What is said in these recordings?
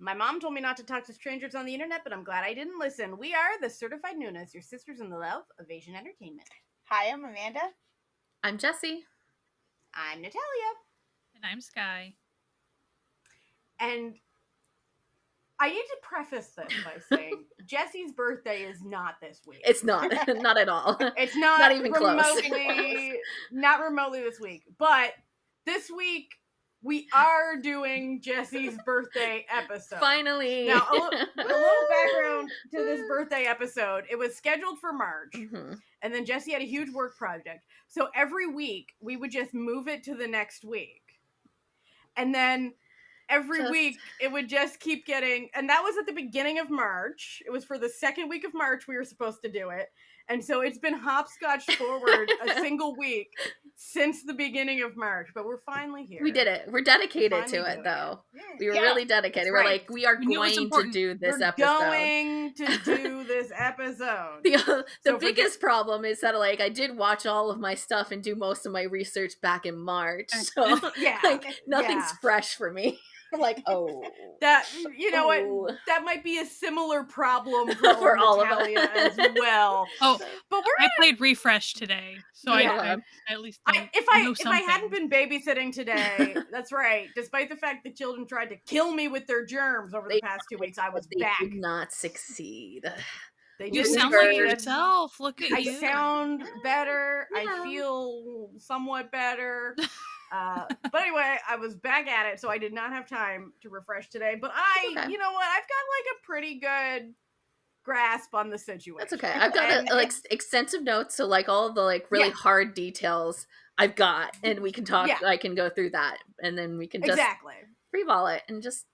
My mom told me not to talk to strangers on the internet, but I'm glad I didn't listen. We are the Certified Noonas, your sisters in the love of Asian entertainment. Hi, I'm Amanda. I'm Jessie. I'm Natalia. And I'm Sky. And I need to preface this by saying Jessie's birthday is not this week. It's not. Not at all. It's not, not even remotely, close. not remotely this week. But this week, we are doing Jessie's birthday episode. Finally. Now, a little background to this birthday episode. It was scheduled for March, and then Jessie had a huge work project. So every week, we would just move it to the next week. And then every week, it would just keep getting... And that was at the beginning of March. It was for the second week of March we were supposed to do it. And so it's been hopscotch forward a single week since the beginning of March, but we're finally here. We did it. We're dedicated to it, though. We were really dedicated. We're like, we are going to do this episode. We're going to do this episode. The biggest problem is that, like, I did watch all of my stuff and do most of my research back in March, so nothing's fresh for me. I'm like, that, you know what, that might be a similar problem for all Natalia of us as well. But I played Refresh today, so I at least if I hadn't been babysitting today, that's right, despite the fact that children tried to kill me with their germs over the past 2 weeks, I was back. Did not sucid. You sound like yourself. Look at you. I sound better. Yeah. I feel somewhat better. But anyway, I was back at it, so I did not have time to refresh today. But you know what? I've got like a pretty good grasp on the situation. That's okay. I've got extensive notes, so like all the like really hard details I've got, and we can talk. I can go through that, and then we can just freeball it and just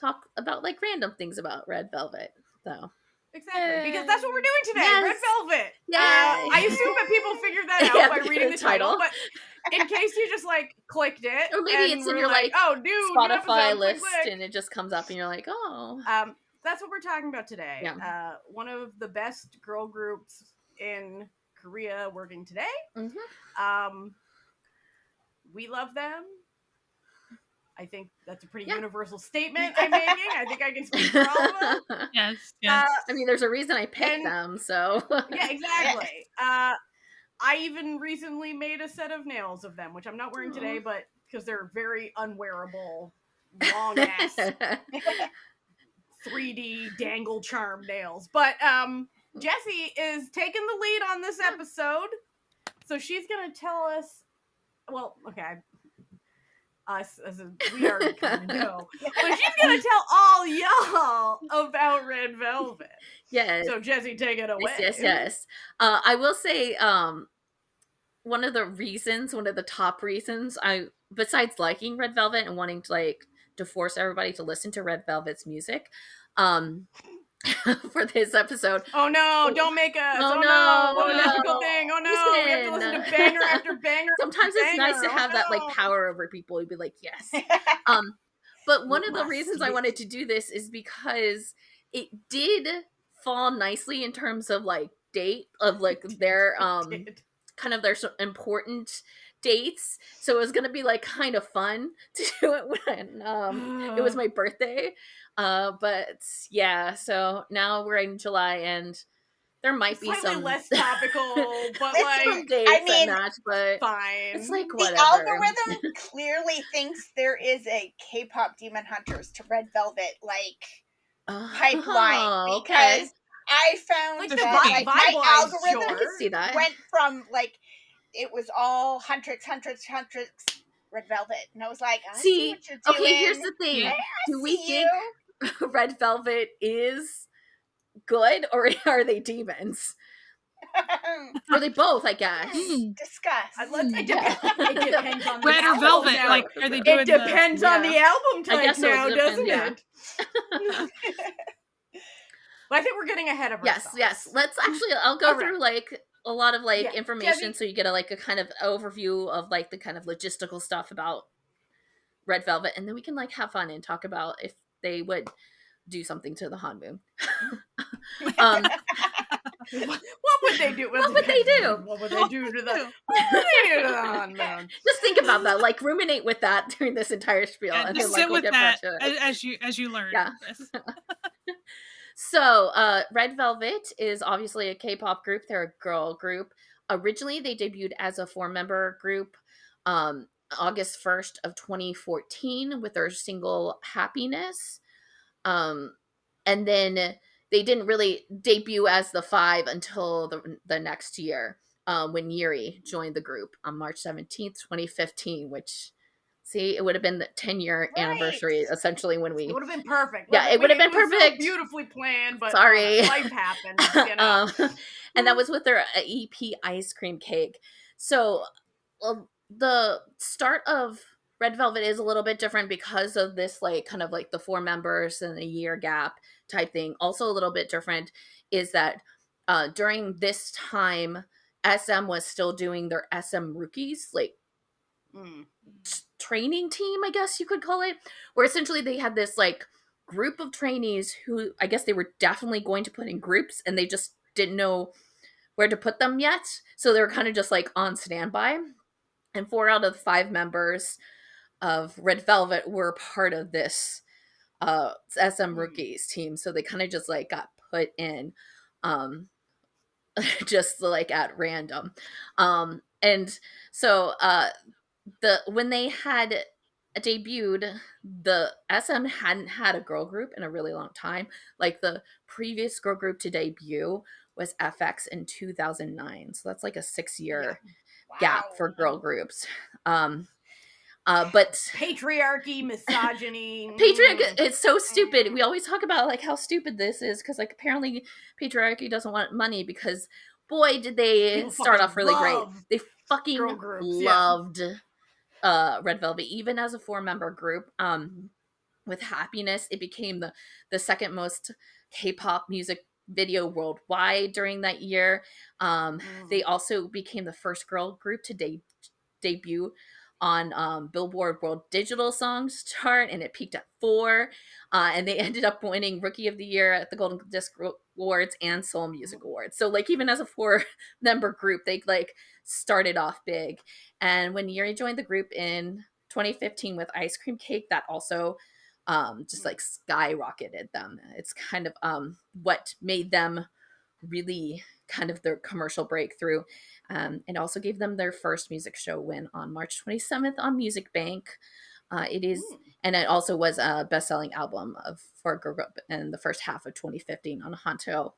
talk about like random things about Red Velvet. So. Exactly, because that's what we're doing today. Yes. Red Velvet. Yeah. I assume that people figured that out by reading the title, but in case you just like clicked it, or maybe it's in your like Spotify list, and it just comes up, and you're like, that's what we're talking about today. Yeah. One of the best girl groups in Korea working today. We love them. I think that's a pretty universal statement I'm making. I think I can speak for all of them. Yes. I mean, there's a reason I picked them, so. Yeah, exactly. I even recently made a set of nails of them, which I'm not wearing today, but because they're very unwearable, long-ass 3D dangle charm nails. But Jessie is taking the lead on this episode, so she's going to tell us, well, okay, us as we already kind of know, but she's gonna tell all y'all about Red Velvet. Yes. So Jessie, take it away. Yes. I will say, one of the top reasons besides liking Red Velvet and wanting to force everybody to listen to Red Velvet's music, for this episode. Oh no, don't make us. Oh no, what a difficult thing. Oh no, we have to listen to banger after banger. Sometimes it's nice to have that like power over people. You'd be like, yes. But one of the reasons I wanted to do this is because it did fall nicely in terms of like date of like their kind of their important dates. So it was gonna be like kind of fun to do it when it was my birthday. But yeah, so now we're in July and there might be some less topical, but like some dates that match, but fine. It's like whatever. The algorithm clearly thinks there is a K-pop Demon Hunters to Red Velvet pipeline because I found that my algorithm went from like it was all Huntrix, Red Velvet, and I was like, I see what you're doing. Okay, here's the thing: do we think Red Velvet is good, or are they demons? Or they both, I guess. Discuss. It depends on the Red or Velvet. Now. Like, are they doing? It depends on the album type now, doesn't it? But I think we're getting ahead of ourselves. Yes. Let's actually. I'll go through like a lot of like information, so you get a kind of overview of like the kind of logistical stuff about Red Velvet, and then we can like have fun and talk about if they would do something to the Hanbin. What would they do? What would they do? What would they do to the? What would they do to the unknown? Just think about that. Like ruminate with that during this entire spiel, and just then sit we'll with get that back to it. as you learn. Yeah. This. So, Red Velvet is obviously a K-pop group. They're a girl group. Originally, they debuted as a 4-member group August 1st of 2014 with their single Happiness. And then they didn't really debut as the 5 until the next year when Yuri joined the group on March 17th, 2015, which... See, it would have been the 10-year anniversary, essentially, when we... It would have been perfect. Yeah, it would have been perfect. So beautifully planned, but sorry, life happened, you know. And that was with their EP Ice Cream Cake. So the start of Red Velvet is a little bit different because of this, like, kind of like the 4 members and a year gap type thing. Also a little bit different is that during this time, SM was still doing their SM Rookies, like, training team, I guess you could call it, where essentially they had this like group of trainees who I guess they were definitely going to put in groups and they just didn't know where to put them yet, so they were kind of just like on standby. And 4 out of the 5 members of Red Velvet were part of this SM Rookies team, so they kind of just like got put in just like at random. And so when they had debuted, the SM hadn't had a girl group in a really long time. Like the previous girl group to debut was FX in 2009. So that's like a 6-year gap for girl groups. But patriarchy, misogyny. Patriarchy, it's so stupid. We always talk about like how stupid this is because like apparently patriarchy doesn't want money because boy did they start off really great. They fucking loved Red Velvet, even as a 4-member group. With Happiness, it became the second most K-pop music video worldwide during that year. They also became the first girl group to debut on Billboard World Digital Songs chart, and it peaked at 4. And they ended up winning Rookie of the Year at the Golden Disc Awards and Soul Music Awards. So like even as a 4-member group, they like started off big. And when Yuri joined the group in 2015 with Ice Cream Cake, that also just like skyrocketed them. It's kind of what made them really kind of their commercial breakthrough. It also gave them their first music show win on March 27th on Music Bank. And it also was a best-selling album for a girl group in the first half of 2015 on Honto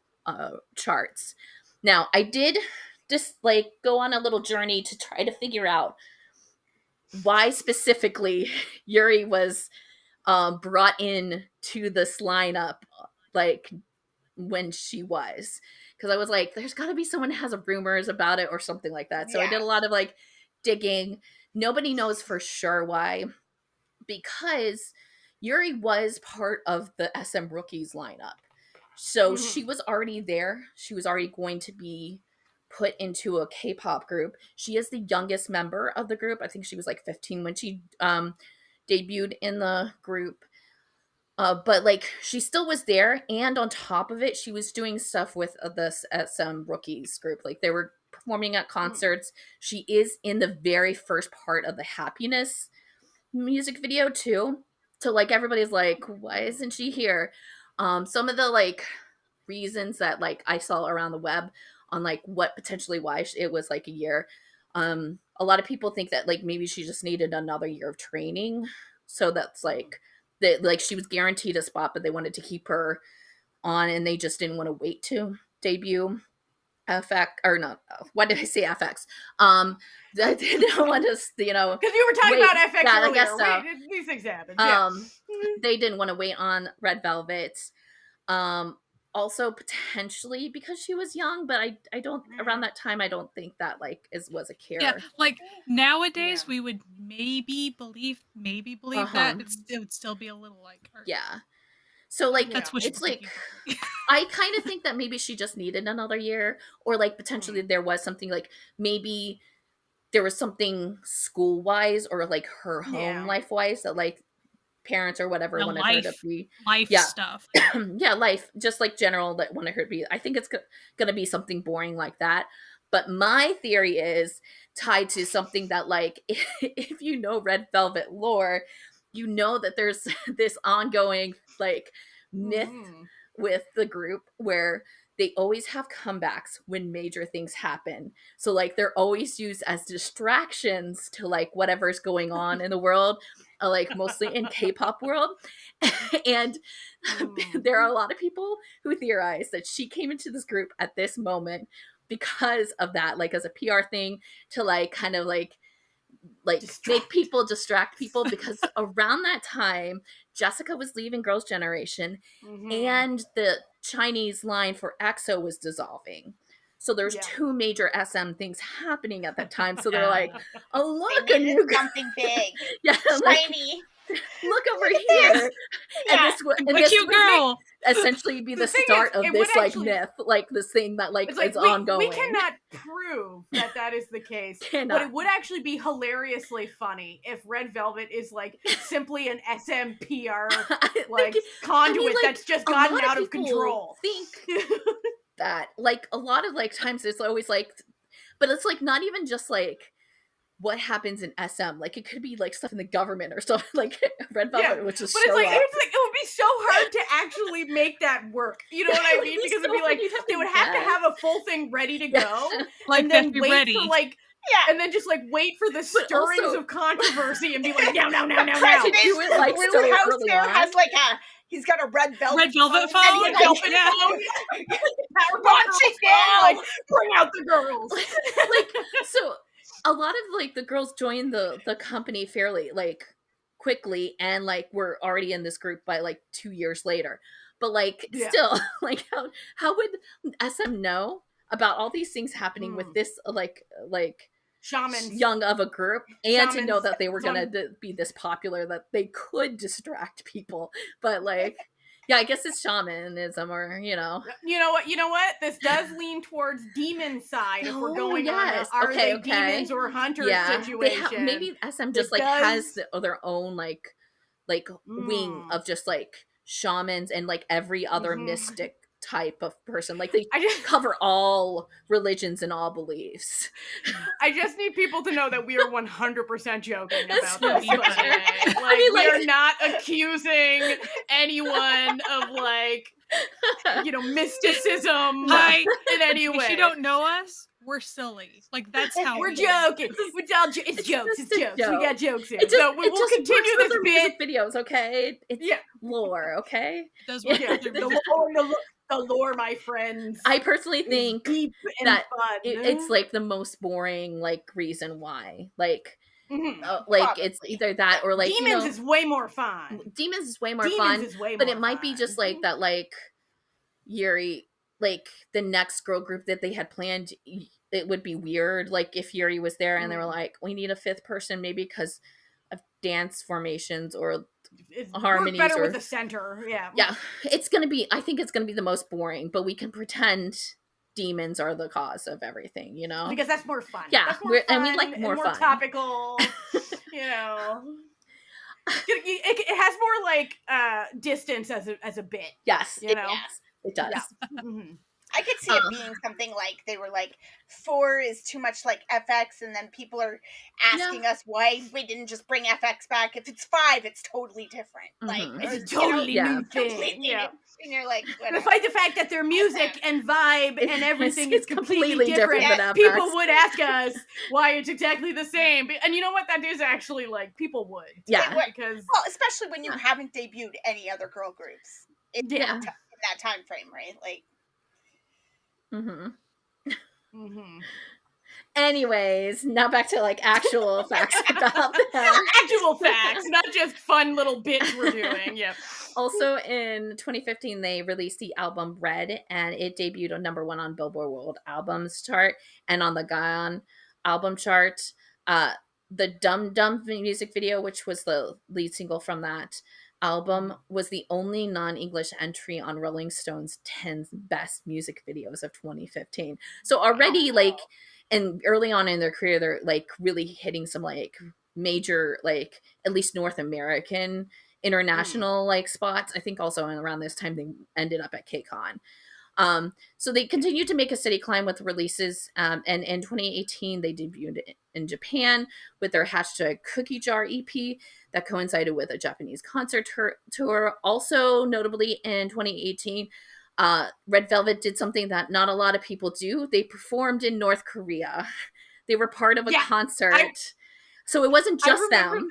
charts. Now, I did just like go on a little journey to try to figure out why specifically Yuri was brought in to this lineup, like when she was, because I was like, there's got to be someone who has rumors about it or something like that. So I did a lot of like digging. Nobody knows for sure why, because Yuri was part of the SM Rookies lineup. So she was already there. She was already going to be put into a K-pop group. She is the youngest member of the group. I think she was like 15 when she debuted in the group. But like she still was there, and on top of it, she was doing stuff with this SM Rookies group. Like they were performing at concerts. She is in the very first part of the Happiness music video too. So like everybody's like, why isn't she here? Some of the like reasons that like I saw around the web on like what potentially why it was like a year. A lot of people think that like maybe she just needed another year of training. So that's like that, like she was guaranteed a spot, but they wanted to keep her on, and they just didn't want to wait to debut. FX or not? What did I say? FX. They didn't want to, you know, because you were talking about FX earlier. I guess so. These things happen. They didn't want to wait on Red Velvet. Also potentially because she was young, but I don't around that time I don't think that like was a care. Yeah, like nowadays we would maybe believe that it would still be a little like her. Yeah. So like that's what it's like I kind of think that maybe she just needed another year, or like potentially there was something like maybe there was something school wise or like her home life wise that like parents or whatever wanted her to be life stuff. Yeah, life, just like general that wanted her to be. I think it's gonna be something boring like that. But my theory is tied to something that, like, if you know Red Velvet lore, you know that there's this ongoing, like, myth with the group where they always have comebacks when major things happen. So, like, they're always used as distractions to, like, whatever's going on in the world, like, mostly in K-pop world. And there are a lot of people who theorize that she came into this group at this moment because of that, like, as a PR thing to, like, kind of like make people distract people, because around that time Jessica was leaving Girls' Generation and the Chinese line for EXO was dissolving. So there's two major SM things happening at that time. So they're like, oh, look, a new something big. Shiny. Look over here. And this would, and this cute girl. Essentially be the start of this, like, myth, like this thing that, like, is ongoing. We cannot prove that is the case, but it would actually be hilariously funny if Red Velvet is, like, simply an SMPR conduit that's just gotten out of control. Think that, like, a lot of, like, times it's always like, but it's like not even just like what happens in SM, like, it could be like stuff in the government or stuff, like Red Velvet, which is, but it's like it would be so hard to actually make that work. You know what I mean? Because it'd be like they would have to have a full thing ready to go, like, and then wait for, like, and then just, like, wait for the stirrings of controversy and be like, now. Do it like so early on. Has like he's got a red velvet phone. Launch it now! Like, bring out the girls. Like, so a lot of, like, the girls joined the company fairly, like, quickly, and, like, we're already in this group by, like, 2 years later. But, like, still, like, how would SM know about all these things happening with this, like shamans, young of a group, and to know that they were gonna be this popular that they could distract people? But, like, I guess it's shamanism, or, you know what, this does lean towards demon side if we're going on are they demons or hunters situation. Maybe SM just has their own like wing of just, like, shamans and, like, every other mystic type of person. Like, they cover all religions and all beliefs. I just need people to know that we are 100% joking about this. Like, we are not accusing anyone of, like, mysticism in any way. If you don't know us, we're silly. Like, that's how we're joking. It's jokes. It's jokes. We got jokes here. So we'll continue this bit. Videos, okay? It's lore, okay? It does work. The lore, my friends. I personally think deep and that fun. It's, like, the most boring, like, reason why. Like, it's either that or, like, Demons is way more fun. Demons is way more fun. But it might be just, like, that, like, Yuri, like, the next girl group that they had planned, it would be weird, like, if Yuri was there and they were like, we need a fifth person, maybe because of dance formations or harmonies, better with the center. I think it's gonna be the most boring, but we can pretend demons are the cause of everything, because that's more fun. And we like more fun, topical. It has more, like, distance as a bit. Yes, it does. I could see it being something like they were like 4 is too much like FX, and then people are asking us why we didn't just bring FX back. If it's 5, it's totally different. Like, it's a totally new thing. And you're like, despite the fact that their music and vibe and everything is completely different, people would ask us why it's exactly the same. And you know what? That is actually, like, people would. Because especially when you haven't debuted any other girl groups in that time frame, right? Like. Anyways, now back to, like, actual facts about them. Actual facts, not just fun little bits we're doing. Also, in 2015, they released the album Red, and it debuted on #1 on Billboard World Albums chart and on the Gaon album chart. The Dum Dum music video, which was the lead single from that album, was the only non-English entry on Rolling Stone's 10 best music videos of 2015. So already, like, and early on in their career, they're, like, really hitting some, like, major, like, at least North American international like spots. I think also around this time they ended up at KCON. So they continued to make a steady climb with releases, and in 2018 they debuted in Japan with their hashtag Cookie Jar EP that coincided with a Japanese concert tour. Also notably in 2018, Red Velvet did something that not a lot of people do. They performed in North Korea. They were part of a concert. So it wasn't just them,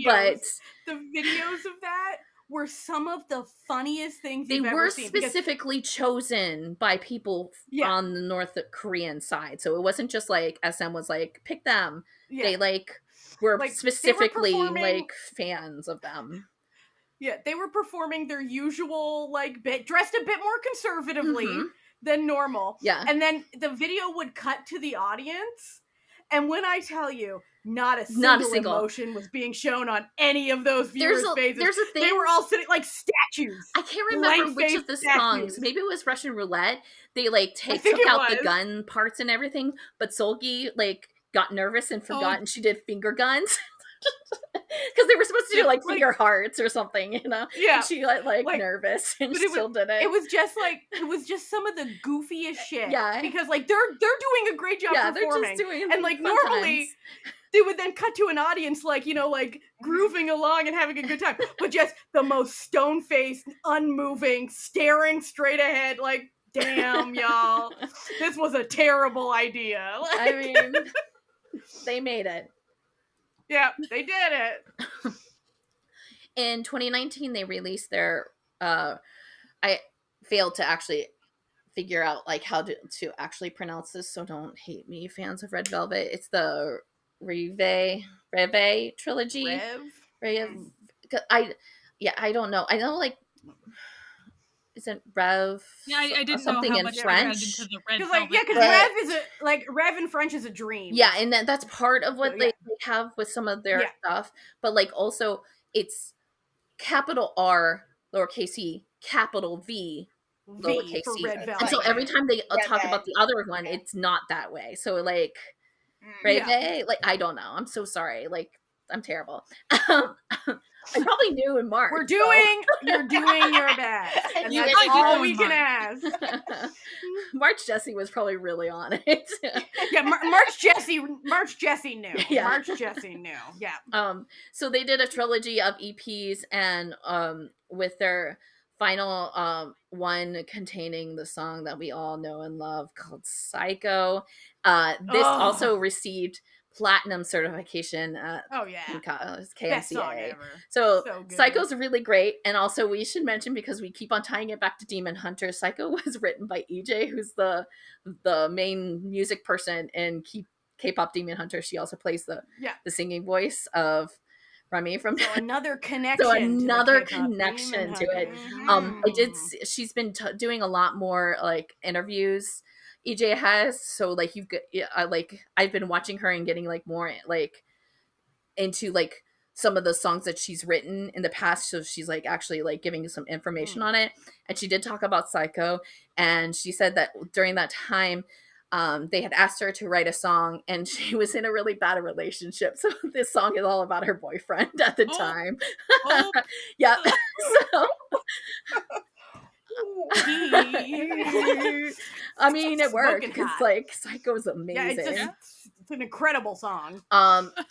but the videos of that were some of the funniest things they you've were ever seen. Specifically chosen by people on the North Korean side. So it wasn't just like SM was like, pick them. They like were like, specifically like fans of them. Yeah, they were performing their usual like bit, dressed a bit more conservatively than normal. Yeah. And then the video would cut to the audience. And when I tell you, not a single emotion was being shown on any of those viewers' faces. There's a thing. They were all sitting like statues. I can't remember which of the songs. Maybe it was Russian Roulette. They like took out the gun parts and everything, but Seulgi like got nervous and forgot, and she did finger guns. Because they were supposed to do like finger hearts or something, you know? Yeah. And she like nervous and still did it. It was just some of the goofiest shit. Yeah. Because like they're doing a great job performing. They're just doing and like normally they would then cut to an audience like, you know, like grooving along and having a good time. But just the most stone-faced, unmoving, staring straight ahead, like, damn, y'all. This was a terrible idea. Like, I mean, they made it. Yeah, they did it. In 2019, they released their. I failed to actually figure out like how to actually pronounce this, so don't hate me, fans of Red Velvet. It's the Reve trilogy. I don't know. I know like. Isn't Rev? Yeah, I didn't something know how in much French. Because Rev is Rev in French is a dream. Yeah, and that's part of what they have with some of their stuff. But like also, it's capital R, lowercase e, capital V, lowercase for e. Red Velvet. And so every time they talk about the other one, it's not that way. So like, Reve, like I don't know. I'm so sorry. Like I'm terrible. I probably knew in March. You're doing your best. And that's all we can ask. March Jessie was probably really on it. Yeah, March Jessie knew. Yeah. March Jessie knew. Yeah. So they did a trilogy of EPs, and with their final one containing the song that we all know and love called Psycho. This also received platinum certification at KMCA. Best song ever. So Psycho's really great, and also we should mention, because we keep on tying it back to Demon Hunter, Psycho was written by EJ, who's the main music person in K-pop Demon Hunter. She also plays the singing voice of Rami from another connection. To it. She's been doing a lot more like interviews. EJ has, so like I've been watching her and getting like more like into like some of the songs that she's written in the past, so she's like actually like giving some information on it. And she did talk about Psycho, and she said that during that time they had asked her to write a song, and she was in a really bad relationship, so this song is all about her boyfriend at the time. Yeah. So I mean, it worked because like Psycho's amazing. Yeah, it's an incredible song.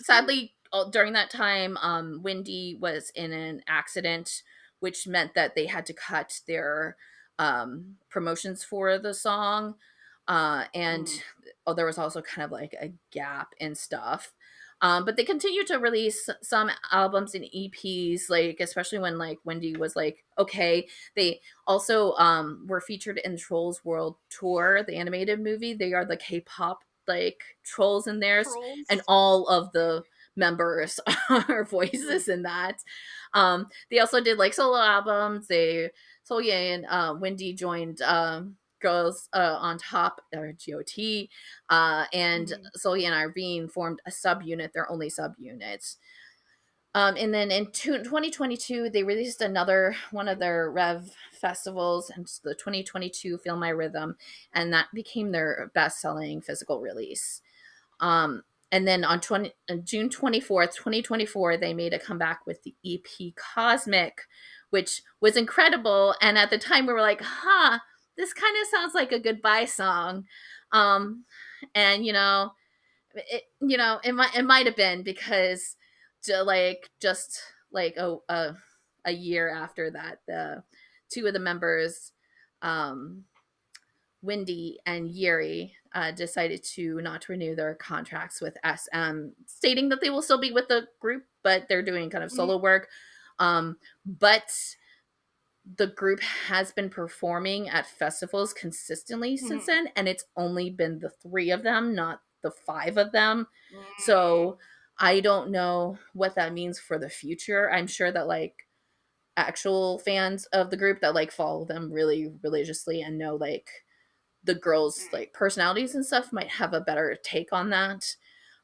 Sadly, during that time, Wendy was in an accident, which meant that they had to cut their promotions for the song, and there was also kind of like a gap in stuff. But they continued to release some albums and EPs, like especially when like Wendy was like okay. They also were featured in Trolls World Tour, the animated movie. They are the K-pop like trolls in theirs, and all of the members are voices in that. They also did like solo albums. Seulgi and Wendy joined Girls on Top, or GOT, and Seulgi and Irene formed a subunit, their only subunit. And then in 2022, they released another one of their Rev festivals, and it's the 2022 Feel My Rhythm, and that became their best-selling physical release. And And then on June 24th, 2024, they made a comeback with the EP Cosmic, which was incredible. And at the time, we were like, this kind of sounds like a goodbye song. And, it might have been because just a year after that, the two of the members, Wendy and Yuri, decided to not renew their contracts with SM, stating that they will still be with the group, but they're doing kind of solo work. But the group has been performing at festivals consistently since then, and it's only been the 3 of them, not the 5 of them. So I don't know what that means for the future. I'm sure that like actual fans of the group that like follow them really religiously and know like the girls like personalities and stuff might have a better take on that.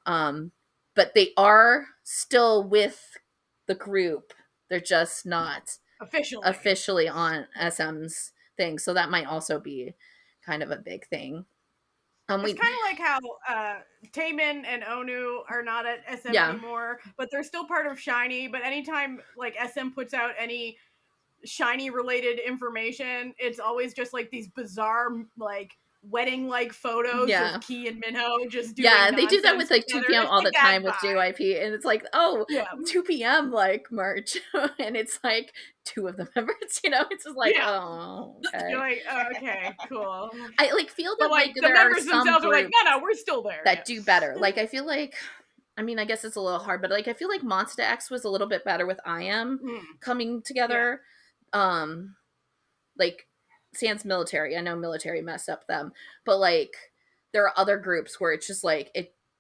But they are still with the group. They're just not officially on SM's thing. So that might also be kind of a big thing. It's kind of like how Taemin and Onu are not at SM anymore, but they're still part of SHINee. But anytime like SM puts out any SHINee related information, it's always just like these bizarre like wedding like photos of Key and Minho just doing they do that with like together. 2 p.m. all the time with JYP, and it's like 2 p.m. like merch and it's like 2 of the members, it's just like okay. You're like, okay, cool. I like feel that like the there members are some themselves are like, no, we're still there that do better. Like I feel like, I mean, I guess it's a little hard, but like I feel like Monsta X was a little bit better with IM coming together. Like sans Military, I know Military messed up them, but like there are other groups where it's just like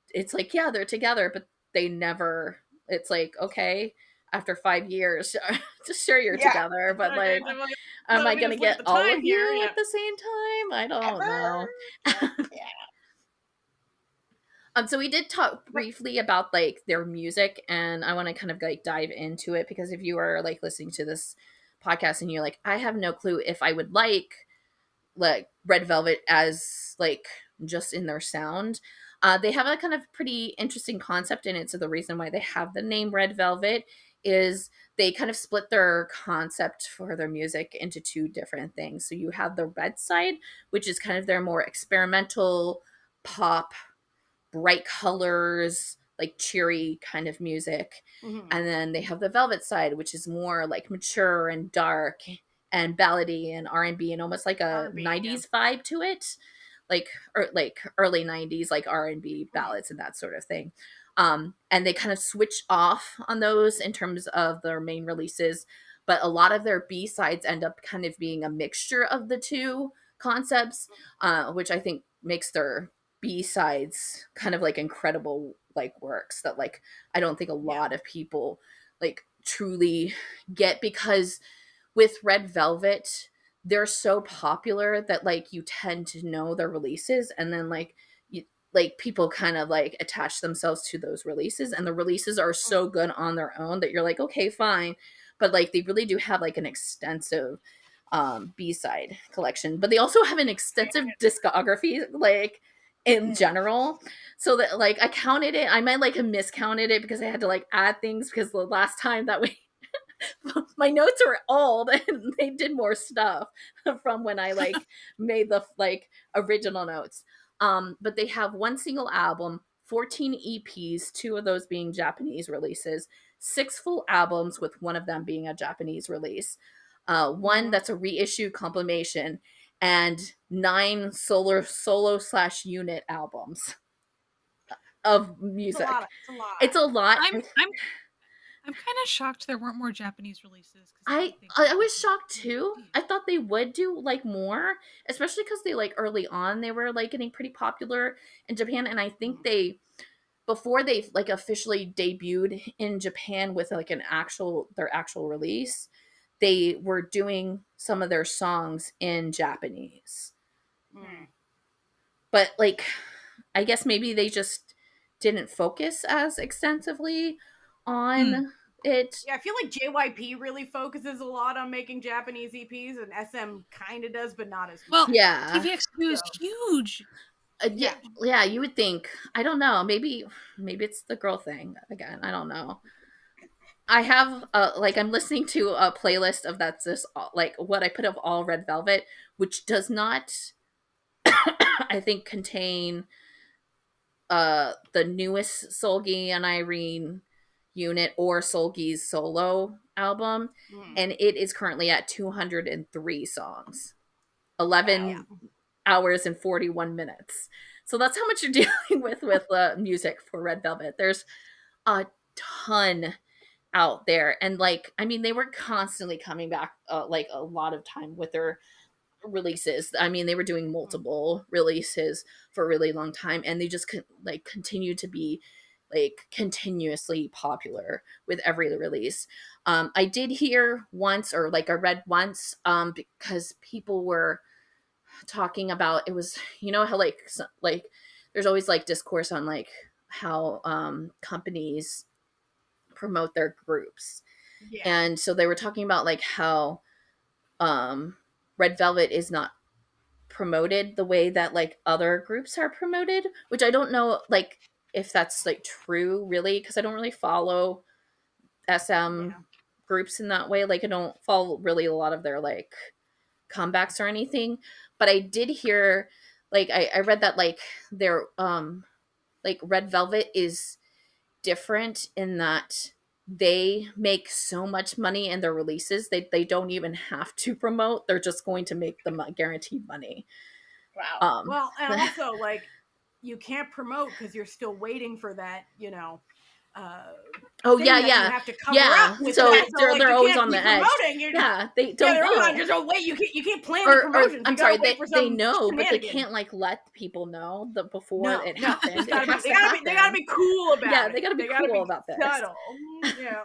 it's like they're together, but they never, it's like, okay, after 5 years just sure you're together, but like am I gonna get all of you at the same time? I don't know. So we did talk briefly about like their music, and I want to kind of like dive into it, because if you are like listening to this podcast and you're like, I have no clue if I would like Red Velvet as like just in their sound, they have a kind of pretty interesting concept in it. So the reason why they have the name Red Velvet is they kind of split their concept for their music into 2 different things. So you have the Red side, which is kind of their more experimental pop, bright colors, like cheery kind of music. And then they have the Velvet side, which is more like mature and dark and ballady and R&B and almost like a R&B, 90s vibe to it, like early 90s like R&B ballads and that sort of thing. And they kind of switch off on those in terms of their main releases, but a lot of their B-sides end up kind of being a mixture of the 2 concepts, which I think makes their B-sides kind of like incredible like works that like I don't think a lot of people like truly get, because with Red Velvet they're so popular that like you tend to know their releases, and then like people kind of like attach themselves to those releases, and the releases are so good on their own that you're like, okay, fine, but like they really do have like an extensive B-side collection, but they also have an extensive discography like in general, so that like I counted it, I might like have miscounted it because I had to like add things, because the last time that we my notes are old and they did more stuff from when I like made the like original notes. But they have 1 single album, 14 EPs, 2 of those being Japanese releases, 6 full albums with 1 of them being a Japanese release, 1 that's a reissue compilation, and 9 solo/unit albums of music. It's a lot. I'm kind of shocked there weren't more Japanese releases. I was shocked too. I thought they would do like more, especially because they like early on they were like getting pretty popular in Japan, and I think they, before they like officially debuted in Japan with like their actual release, they were doing some of their songs in Japanese. But like I guess maybe they just didn't focus as extensively on it. Yeah, I feel like JYP really focuses a lot on making Japanese EPs, and SM kind of does, but not as much. Well, yeah. TVX2 is huge. Yeah, you would think. I don't know. Maybe it's the girl thing again. I don't know. I have I'm listening to a playlist of that's this like what I put of all Red Velvet, which does not I think contain the newest Solgi and Irene unit or Solgi's solo album, and it is currently at 203 songs, 11 hours and 41 minutes. So that's how much you're dealing with music for Red Velvet. There's a ton out there, and like I mean they were constantly coming back like a lot of time with their releases. I mean they were doing multiple releases for a really long time, and they just continue to be like continuously popular with every release. I did hear once, or like I read once, because people were talking about, it was, you know how like there's always like discourse on like how companies promote their groups. Yeah. And so they were talking about like how Red Velvet is not promoted the way that like other groups are promoted, which I don't know like if that's like true really, because I don't really follow SM groups in that way. Like I don't follow really a lot of their like comebacks or anything, but I did hear like I read that like their like Red Velvet is different in that they make so much money in their releases they don't even have to promote. They're just going to make them guaranteed money. Wow. Well, and also like you can't promote because you're still waiting for that, you know. You have to cover up with so that. So they're always on the edge. They don't. There's no way you can't plan the promotions. I'm sorry, they know, but they can't like let people know before it happens. They gotta be cool about it. Yeah, they gotta be cool about this. Subtle. Yeah.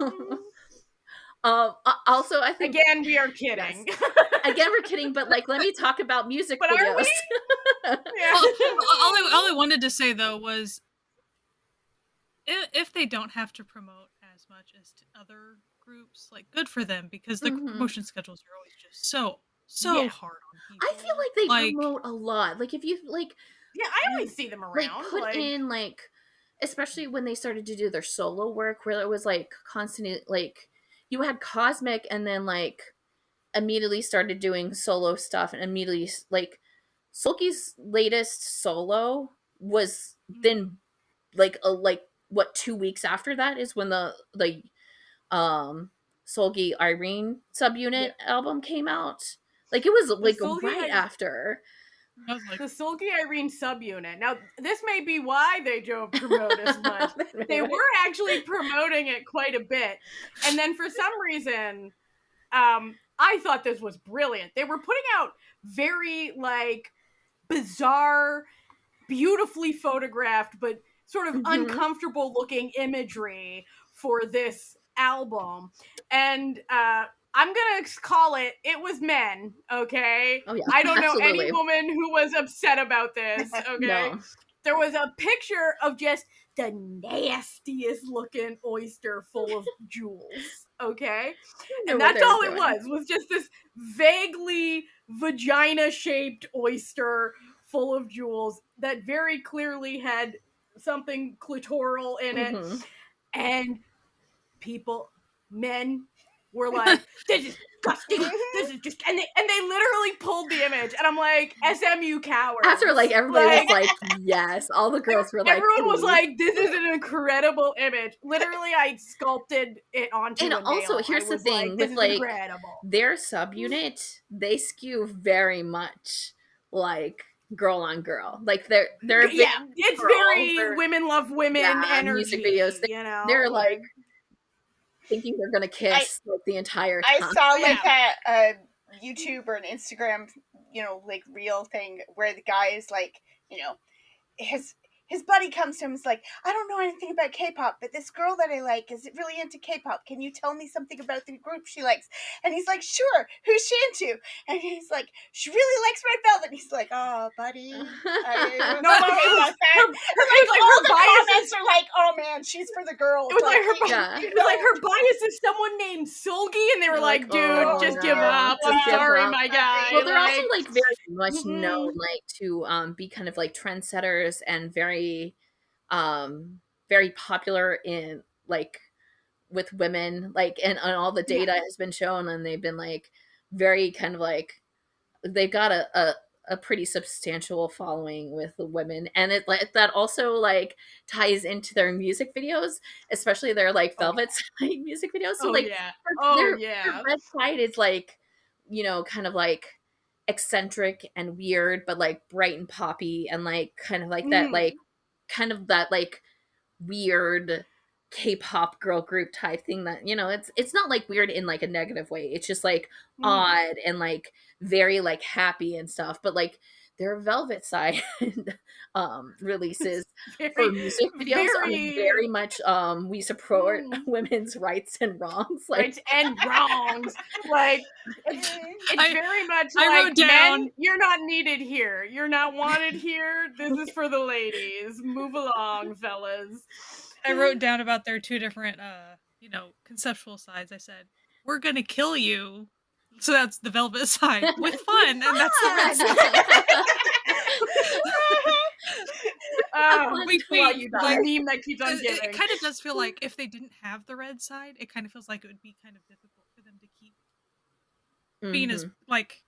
Also, I think again we are kidding. Yes. Again, we're kidding, but like, let me talk about music but videos. Are we? Yeah. All I wanted to say though was, if they don't have to promote as much as to other groups, like good for them, because the promotion schedules are always just so hard on people. I feel like they promote a lot. Like if you like, I always see them around. Like put in like, especially when they started to do their solo work, where it was like constantly like you had Cosmic, and then like immediately started doing solo stuff, and immediately like Sulky's latest solo was then like what 2 weeks after that is when the Solgi Irene subunit album came out. Like it was like right after. The Solgi Irene subunit. Now this may be why they don't promote as much. They were actually promoting it quite a bit, and then for some reason, I thought this was brilliant. They were putting out very like bizarre, beautifully photographed, but sort of uncomfortable looking imagery for this album. And I'm gonna call it was men, okay? Oh, yeah. I don't know Absolutely. any woman who was upset about this, okay? No. There was a picture of just the nastiest looking oyster full of jewels, okay? And that's all it was just this vaguely vagina-shaped oyster full of jewels that very clearly had something clitoral in it. And men were like, this is disgusting. This is just, and they literally pulled the image, and I'm like, SMU cowards. After like everybody was like, yes, all the girls were like, everyone was like, this is an incredible image. Literally, I sculpted it onto. And a also, nail. here's the thing with like their subunit, they skew very much like girl on girl. Like they're it's very women love women energy. Music videos, they're like thinking they're gonna kiss like the entire time. I saw like a YouTube or an Instagram, like reel thing where the guy is like, his buddy comes to him and is like, I don't know anything about K-pop, but this girl that I like is really into K-pop. Can you tell me something about the group she likes? And he's like, sure. Who's she into? And he's like, she really likes Red Velvet. And he's like, oh, buddy. I don't know anything about that. All the comments are like, oh man, she's for the girls. It was like her bias is someone named Solgi, and they were like, dude, just give up. I'm sorry, my guy. Well, they're like, also like very much known like to be kind of like trendsetters and very popular in like with women, like, and all the data has been shown, and they've been like very kind of like they've got a pretty substantial following with the women, and it like that also like ties into their music videos, especially their like Velvet Side music videos. So like their website is like, you know, kind of like eccentric and weird, but like bright and poppy, and like kind of like that like kind of that like weird K-pop girl group type thing that, you know, it's not like weird in like a negative way. It's just like odd and like very like happy and stuff. But like their Velvet Side releases for music videos are very much we support women's rights and wrongs. Like rights and wrongs. Like it's very much like, wrote down, men, you're not needed here. You're not wanted here. This is for the ladies. Move along, fellas. I wrote down about their two different you know, conceptual sides. I said, we're gonna kill you. So that's the Velvet Side with fun, and that's the red side. The meme that keeps on giving. It kind of does feel like if they didn't have the red side, it kind of feels like it would be kind of difficult for them to keep being as like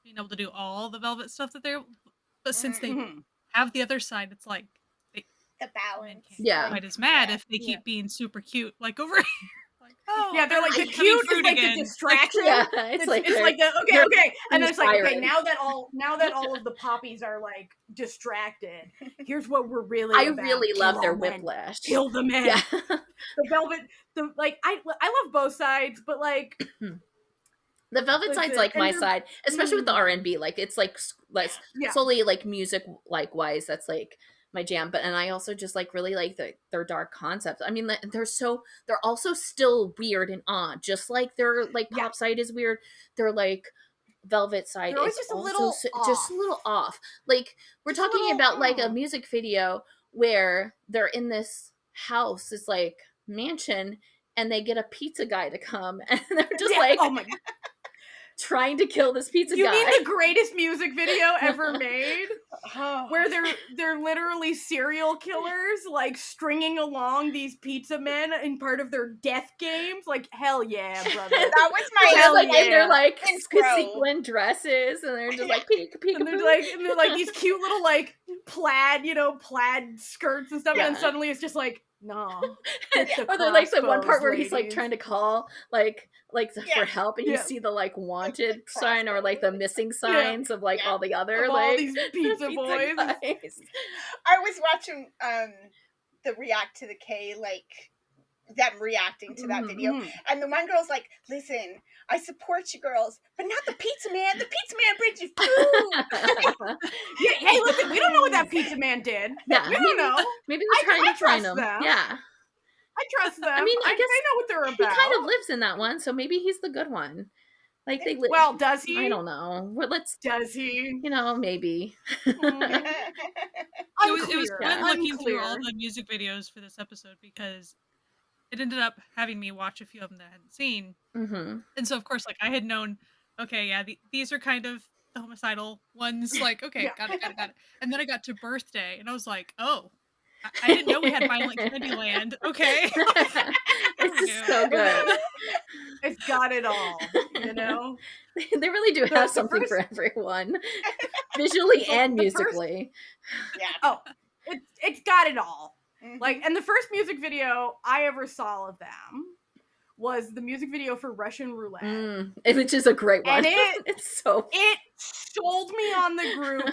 being able to do all the Velvet stuff that they're. But since they have the other side, it's like the balance. Quite as mad if they keep being super cute, like over here. Oh, yeah, they're like the cute is like again. The distraction. It's like the okay, and then it's like okay, now that all of the poppies are like distracted, here's what we're really. I really love their whiplash. Kill the men. Yeah. The Velvet, I love both sides, but like the Velvet Side's like my side, especially with the R&B. Like it's like solely like music like wise. That's like my jam, and I also just like really like their dark concepts. I mean, they're also still weird and odd, just like their like pop side is weird. Their like Velvet Side is just a little off. Like we're talking about like a music video where they're in this house, this like mansion, and they get a pizza guy to come, and they're just like, oh my god. Trying to kill this pizza guy. You mean the greatest music video ever made? Where they're literally serial killers, like stringing along these pizza men in part of their death games? Like, hell yeah, brother. That was my hell yeah. And they're like sequin dresses, and they're just like peek. And they're like these cute little like plaid skirts and stuff, and then suddenly it's just like, nah. Or they're like the one part where he's like trying to call for help, and you see the like wanted sign or like the missing signs of like all the other of like all these pizza boys. Guys. I was watching the React to the K, like them reacting to that video, and the one girl's like, listen, I support you girls, but not the pizza man. The pizza man brings you food. Hey, listen, we don't know what that pizza man did. Yeah, we don't know. Maybe they're trying to find him. Them. Yeah, I trust them. I mean, I guess they know what they're about. He kind of lives in that one, so maybe he's the good one. Like they live. Well, does he? I don't know. Does he? You know, maybe. It was fun looking through all the music videos for this episode because it ended up having me watch a few of them that I hadn't seen. And so, of course, like I had known, okay, yeah, these are kind of the homicidal ones. Like, okay, got it. And then I got to Birthday, and I was like, oh. I didn't know we had Violent Candyland. Okay. It's just so good. It's got it all, you know? They really do have something for everyone. Visually and musically. It's got it all. Like, and the first music video I ever saw of them was the music video for Russian Roulette. Which is a great one. And it sold me on the group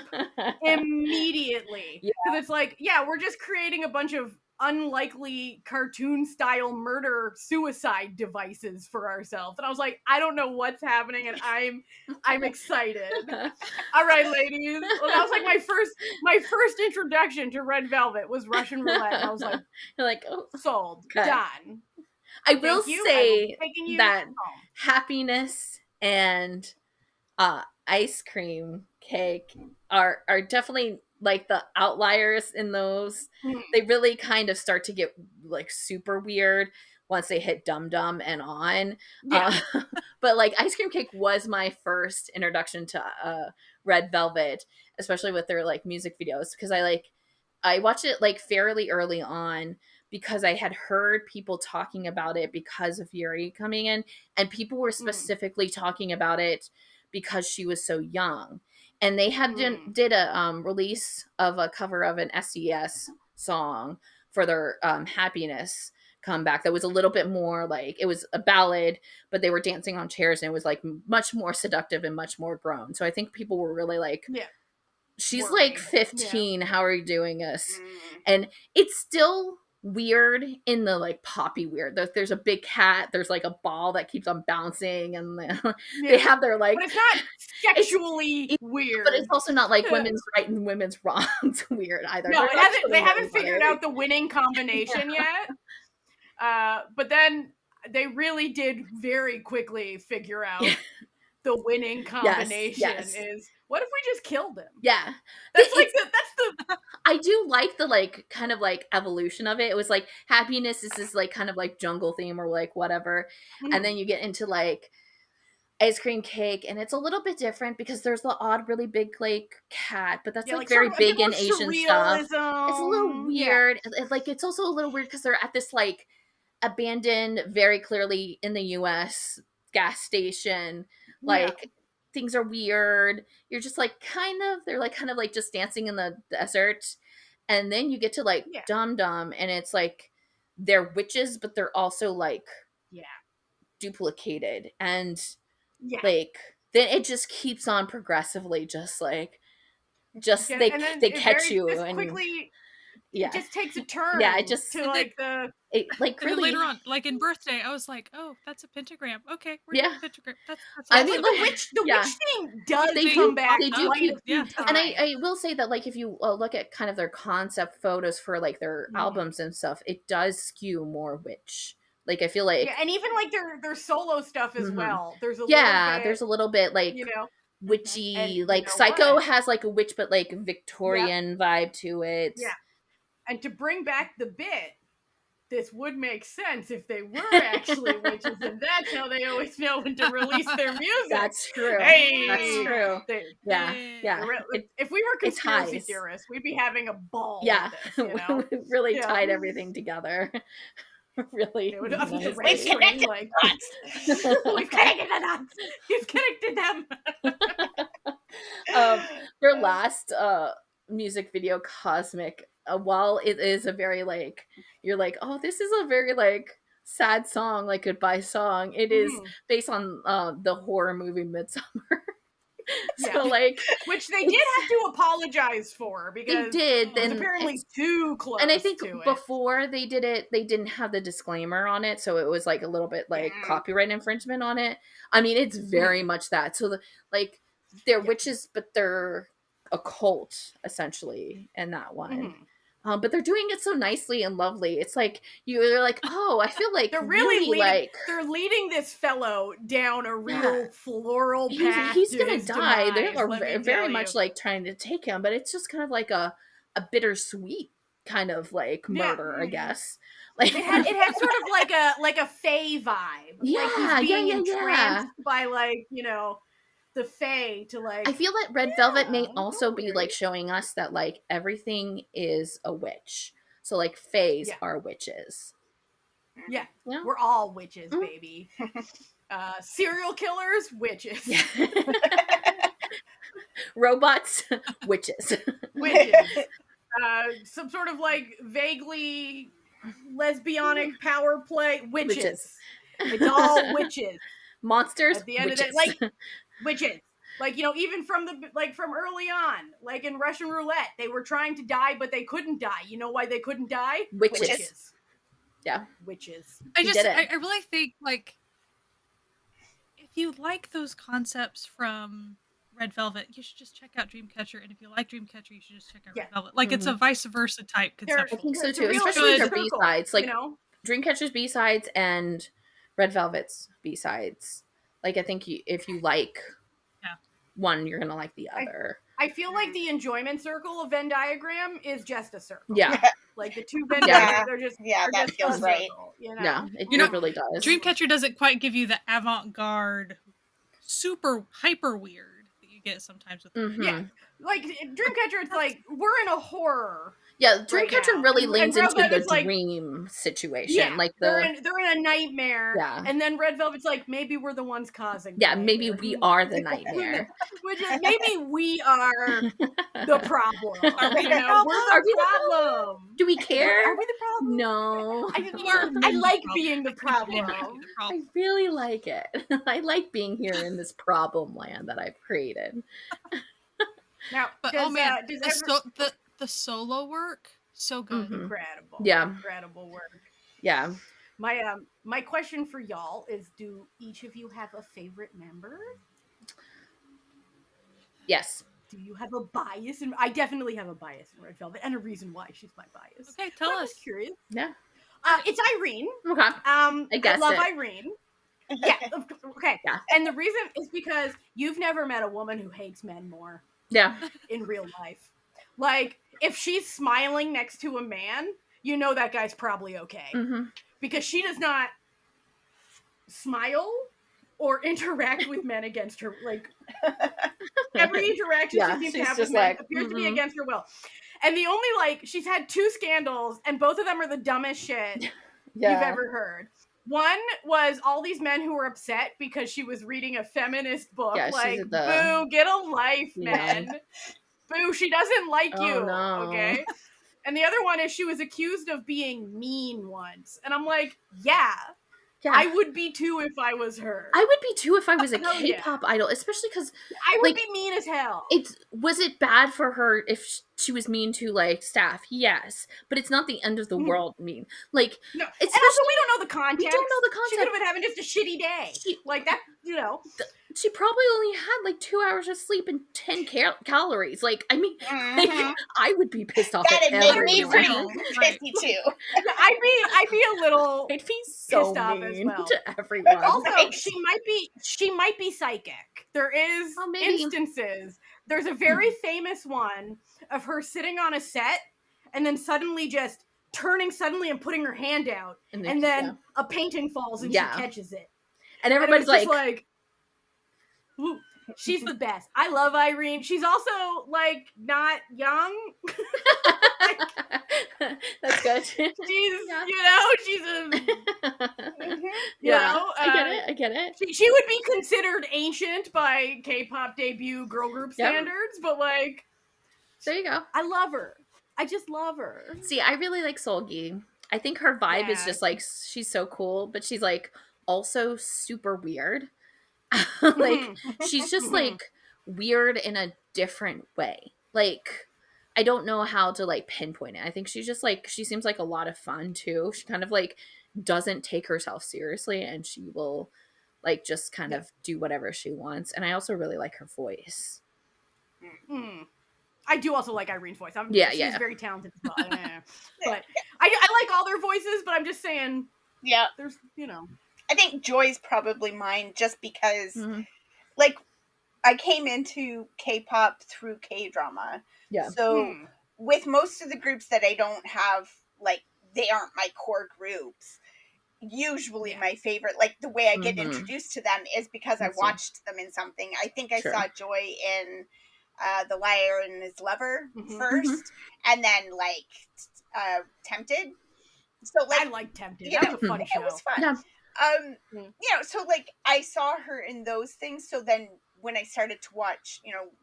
immediately. Because it's like, we're just creating a bunch of unlikely cartoon-style murder-suicide devices for ourselves. And I was like, I don't know what's happening, and I'm excited. All right, ladies. Well, that was like my first introduction to Red Velvet was Russian Roulette. And I was like, you're like, oh, sold. Okay. Done. I will say that happiness and ice cream cake are definitely like the outliers in those. They really kind of start to get like super weird once they hit Dum Dum and on. But like Ice Cream Cake was my first introduction to Red Velvet, especially with their like music videos, because I watched it like fairly early on because I had heard people talking about it because of Yuri coming in, and people were specifically talking about it because she was so young. And they had did a release of a cover of an SES song for their Happiness comeback that was a little bit more like, it was a ballad, but they were dancing on chairs, and it was like much more seductive and much more grown. So I think people were really like, she's like 15, how are you doing this? And it's still weird in the like poppy weird. There's a big cat, there's like a ball that keeps on bouncing, and they have their like, but it's not sexually weird, but it's also not like women's right and women's wrongs weird either. No, they haven't figured out the winning combination yet. But then they really did very quickly figure out the winning combination is, what if we just killed him? Yeah. That's like that's the I do like the like kind of like evolution of it. It was like Happiness is this like kind of like jungle theme or like whatever. And then you get into like Ice Cream Cake, and it's a little bit different because there's the odd really big like cat, but that's like very big in Asian stuff. It's a little weird. Like it's also a little weird because they're at this like abandoned, very clearly in the US gas station. Like things are weird. You're just like they're like kind of like just dancing in the desert. And then you get to like Dum Dum, and it's like they're witches, but they're also like duplicated. And like then it just keeps on progressively just like they catch you and quickly it just takes a turn it just to like and really later on, like in Birthday, I was like, oh, that's a pentagram. Okay, we're doing a pentagram. That's I mean the witch thing does come back. They do keep, and I will say that like if you look at kind of their concept photos for like their albums and stuff, it does skew more witch. Like I feel like and even like their solo stuff as well. There's a there's a little bit like witchy. And, like Psycho has like a witch, but like Victorian vibe to it. Yeah, and to bring back the bit, this would make sense if they were actually witches, and that's how they always know when to release their music. That's true. Hey, that's true. Yeah. If we were conspiracy theorists, we'd be having a ball. Yeah, with this, we really tied everything together. Really, we've connected the dots. We've connected the dots. We've connected them. Their last music video, Cosmic, while it is a very like, you're like, oh, this is a very like sad song, like goodbye song. It is based on the horror movie Midsummer. So like, which they did have to apologize for because they did. It was apparently too close. And I think to before they did it, they didn't have the disclaimer on it, so it was like a little bit like copyright infringement on it. I mean, it's very much that. So like they're witches, but they're a cult essentially in that one. But they're doing it so nicely and lovely. It's like you're like, oh, I feel like they're really leading, like they're leading this fellow down a real floral path. He's gonna die. They are very much like trying to take him, but it's just kind of like a bittersweet kind of like murder, I guess. Like it had sort of like a fae vibe. Like he's being entranced by like the fae to like. I feel that Red Velvet may also be like showing us that like everything is a witch. So like faes are witches. Yeah, we're all witches, baby. Serial killers, witches. Robots, witches. Witches. Some sort of like vaguely lesbianic power play, witches. It's all witches. Monsters, at the end witches. of it, like witches. Like even from from early on, like in Russian roulette, they were trying to die, but they couldn't die. You know why they couldn't die? Witches. Yeah, witches. I really think like if you like those concepts from Red Velvet, you should just check out Dreamcatcher, and if you like Dreamcatcher, you should just check out Red Velvet. Like it's a vice versa type conceptual. I think so too, especially their B-sides, like Dreamcatcher's B-sides and Red Velvet's B-sides. Like I think if you like one, you're gonna like the other. I feel like the enjoyment circle of Venn diagram is just a circle. Yeah. Like the two Venn diagrams, they're just that feels right. Circle, you know? Yeah, it really does. Dreamcatcher doesn't quite give you the avant-garde, super hyper weird that you get sometimes with Yeah, like Dreamcatcher, it's like we're in a horror. Yeah, Dreamcatcher really leans into the dream situation. Yeah, like they're in a nightmare. Yeah. And then Red Velvet's like, maybe we're the ones causing. Yeah, maybe we are the nightmare. Which is maybe we are the problem. We're the problem. Do we care? Are we the problem? No. I like being the problem. I really like it. I like being here in this problem land that I've created. Now, but the solo work, so good. Incredible. Yeah. Incredible work. Yeah. My question for y'all is, do each of you have a favorite member? Yes. Do you have a bias? And I definitely have a bias in Red Velvet, and a reason why she's my bias. Okay, tell us. I'm just curious. Yeah. It's Irene. Okay. I love Irene. Yeah. Okay. Yeah. And the reason is because you've never met a woman who hates men more. Yeah. In real life. Like, if she's smiling next to a man, you know that guy's probably okay. Because she does not smile or interact with men against her. Like, every interaction she seems to have with men appears to be against her will. And the only, she's had 2 scandals, and both of them are the dumbest shit you've ever heard. One was all these men who were upset because she was reading a feminist book. Boo, get a life, man. Boo, she doesn't like you. No. Okay? And the other one is she was accused of being mean once. And I'm like, yeah. I would be too if I was her. I would be too if I was a K-pop idol, especially because I would be mean as hell. Was it bad for her if she was mean to staff? Yes, but it's not the end of the world mean. No, and also we don't know the context. We don't know the context. She could have been having just a shitty day. She probably only had 2 hours of sleep and 10 calories. I would be pissed off. That'd make me pretty pissy too. I'd be a little. I'd be so pissed off mean as well. to everyone. Also, she might be psychic. There is instances. There's a very famous one of her sitting on a set and then suddenly just turning and putting her hand out, and then a painting falls and she catches it. And everybody's like, "Ooh, she's the best." I love Irene. She's also not young. That's good. She's she's a I get it. She would be considered ancient by K-pop debut girl group standards, but there you go. I love her. I just love her. See, I really like Seolgi. I think her vibe is just she's so cool, but she's also super weird. She's just weird in a different way. I don't know how to pinpoint it. I think she's just she seems like a lot of fun too. She kind of doesn't take herself seriously, and she will just kind of do whatever she wants. And I also really like her voice. I do also like Irene's voice. She's very talented as well. But I like all their voices, but I'm just saying. Yeah. There's, I think Joy's probably mine just because, I came into K-pop through K-drama. Yeah. So with most of the groups that I don't have, they aren't my core groups. Usually my favorite, the way I get introduced to them is because I watched them in something. I think I saw Joy in The Liar and His Lover first, and then Tempted. So I like Tempted. That was a funny show. It was fun. Yeah. So I saw her in those things. So then when I started to watch,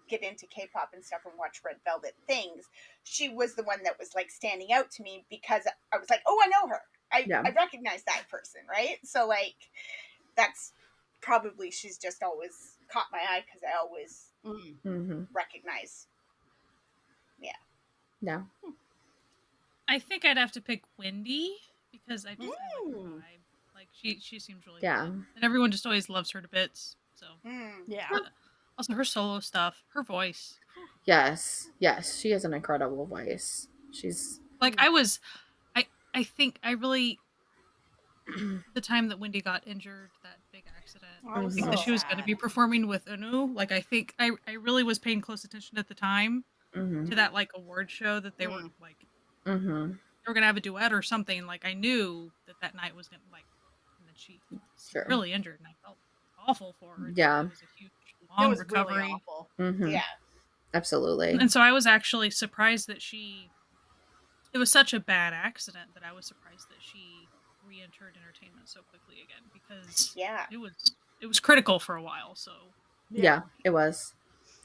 get into K-pop and stuff and watch Red Velvet things, she was the one that was standing out to me because I was oh, I know her. I recognize that person, right? So that's probably, she's just always caught my eye because I always recognize. Yeah. No. I think I'd have to pick Wendy because I just like her vibe. She seems really good. And everyone just always loves her to bits. So also her solo stuff, her voice. Yes, she has an incredible voice. She's I think I really the time that Wendy got injured, that big accident. Oh, I think so that she was going to be performing with Anu. Like, I think I really was paying close attention at the time to that like award show that they were like they were gonna have a duet or something. Like, I knew that night was gonna like, and then she was really injured, and I felt awful for her. Yeah, it was a huge long recovery. Really awful. Yeah, absolutely. And so I was actually surprised that it was such a bad accident that I was surprised that she re-entered entertainment so quickly again, because it was critical for a while. So yeah it was.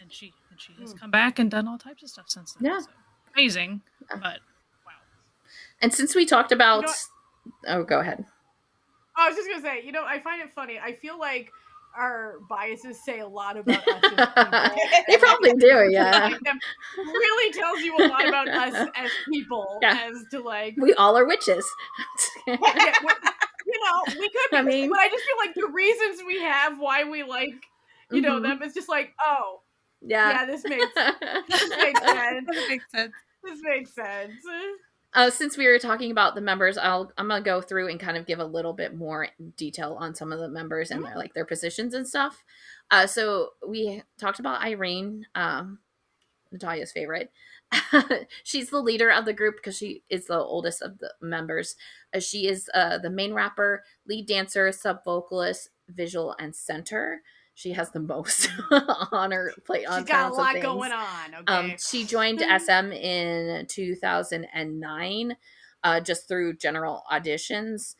And she has come back and done all types of stuff since then. Yeah. So amazing. But wow. And since we talked about go ahead. I was just gonna say, I find it funny. I feel like our biases say a lot about us as people. They probably do, yeah. Really tells you a lot about us as people, as to like we all are witches. we could be, but I just feel like the reasons we have why we like, them, it's just like, oh, yeah, this makes sense. This makes sense. This makes sense. Since we were talking about the members, I'm gonna go through and kind of give a little bit more detail on some of the members and their positions and stuff. So we talked about Irene, Natalia's favorite. She's the leader of the group because she is the oldest of the members. She is the main rapper, lead dancer, sub vocalist, visual, and center. She has the most on her plate. She's got a lot going on. Okay. She joined SM in 2009, just through general auditions.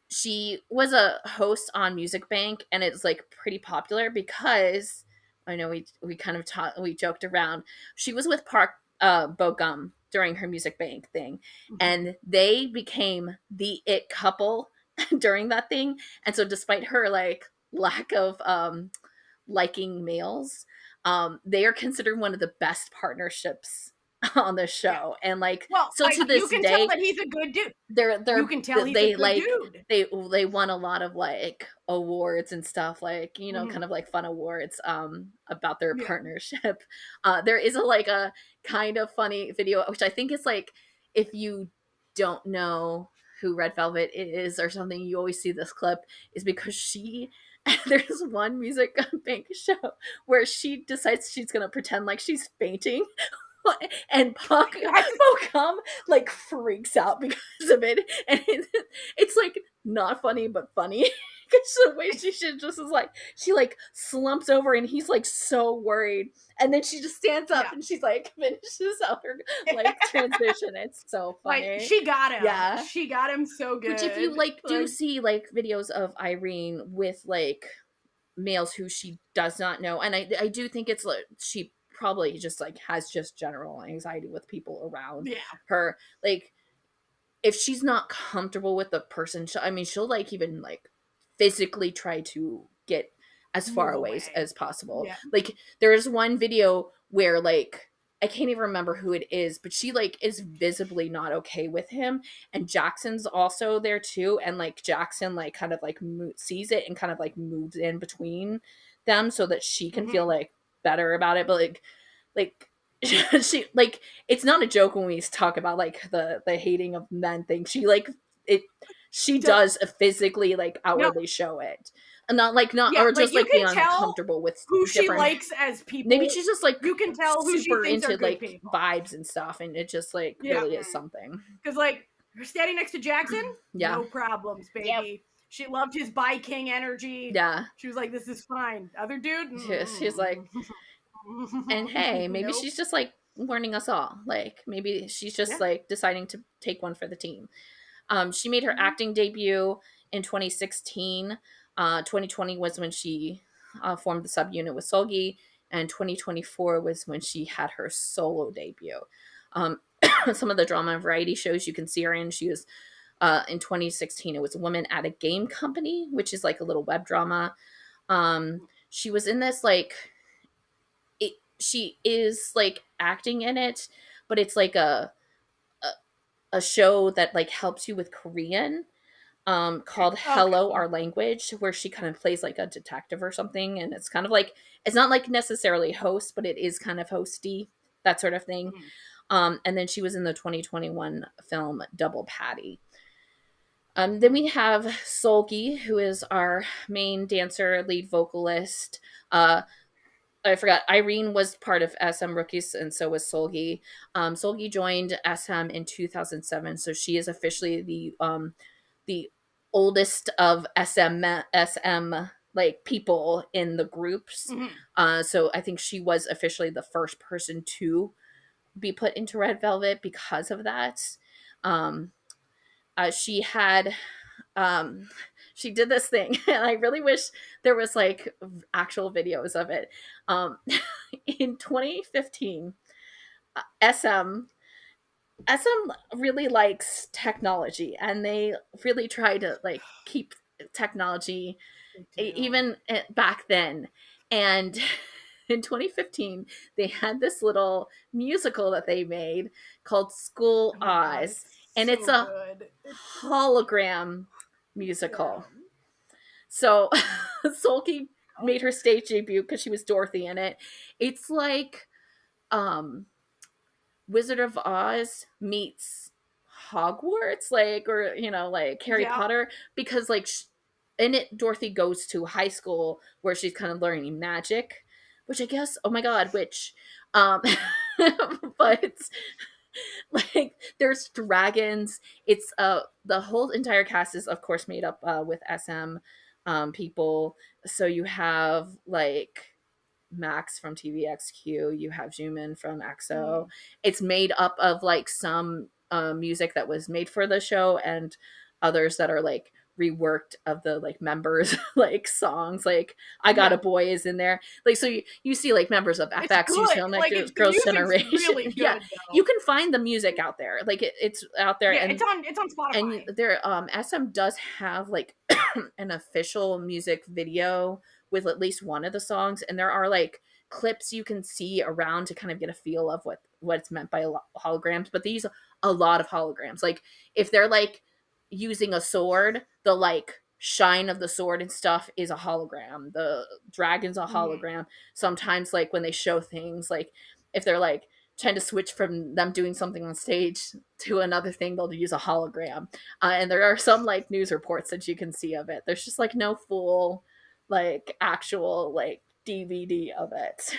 She was a host on Music Bank, and it's like pretty popular because I know we kind of we joked around. She was with Park Bo-gum during her Music Bank thing, and they became the it couple during that thing. And so, despite her like lack of liking males, they are considered one of the best partnerships on the show. And like, still to this you can day, tell that he's a good dude. They're you can tell he's a good dude. They won a lot of like awards and stuff, like kind of like fun awards about their partnership. There is a kind of funny video, which I think is like, if you don't know who Red Velvet is or something, you always see this clip, is because there's one Music Bank show where she decides she's gonna pretend like she's fainting, and Bo-gum like freaks out because of it, and it's like not funny but funny because the way she just is like, she like slumps over and he's like so worried, and then she just stands up and she's like finishes out her like transition. It's so funny. Like, she got him. Yeah, she got him so good. Which if you do see like videos of Irene with like males who she does not know, and I do think it's like she probably just like has just general anxiety with people around her. Like, if she's not comfortable with the person, she'll like even like physically try to get as far away as possible. Like, there is one video where like, I can't even remember who it is, but she like is visibly not okay with him, and Jackson's also there too, and like Jackson like kind of like sees it and kind of like moves in between them so that she can feel like better about it. But like she like, it's not a joke when we talk about like the hating of men thing. She does physically like outwardly show it, and or just like being uncomfortable with who she likes as people. Maybe she's just like, you can tell who she thinks into are good like people. Vibes and stuff, and it just like really is something. Because like, you're standing next to Jackson, no problems, baby. Yep. She loved his Bi King energy. Yeah, she was like, this is fine. Other dude, she's like, and hey, maybe she's just like learning us all. Like, maybe she's just like deciding to take one for the team. She made her acting debut in 2016. 2020 was when she formed the subunit with Solgi, and 2024 was when she had her solo debut. Some of the drama and variety shows you can see her in. She was in 2016. It was Woman at a Game Company, which is like a little web drama. She was in this like, she is like acting in it, but it's like a show that like helps you with Korean, called Hello Our Language, where she kind of plays like a detective or something, and it's kind of like, it's not like necessarily host, but it is kind of hosty, that sort of thing. And then she was in the 2021 film Double Patty. Then we have Solgi, who is our main dancer, lead vocalist. I forgot, Irene was part of SM Rookies, and so was Solgi. Solgi joined SM in 2007, so she is officially the oldest of SM like people in the groups. So I think she was officially the first person to be put into Red Velvet because of that. She had she did this thing, and I really wish there was like actual videos of it. In 2015, SM really likes technology, and they really try to like keep technology even back then. And in 2015, they had this little musical that they made called School Oz, and it's a hologram musical. Yeah. So Solki made her stage debut because she was Dorothy in it. It's like Wizard of Oz meets Hogwarts, like, or like Harry Potter, because like in it, Dorothy goes to high school where she's kind of learning magic, which I guess, oh my god, but like there's dragons. It's the whole entire cast is of course made up with SM people. So you have like Max from TVXQ, you have Jumin from EXO. It's made up of like some music that was made for the show and others that are like reworked of the like members like songs. Like I Got a Boy is in there, like, so you see like members of FX, you see like Girls' Generation. Really good, yeah, though. You can find the music out there, like it's out there. Yeah, and it's on Spotify. And there SM does have like an official music video with at least one of the songs, and there are like clips you can see around to kind of get a feel of what's meant by holograms. But these a lot of holograms, like if they're like using a sword, the like shine of the sword and stuff is a hologram, the dragon's a hologram. Sometimes like when they show things, like if they're like trying to switch from them doing something on stage to another thing, they'll use a hologram. And there are some like news reports that you can see of it. There's just like no full like actual like DVD of it.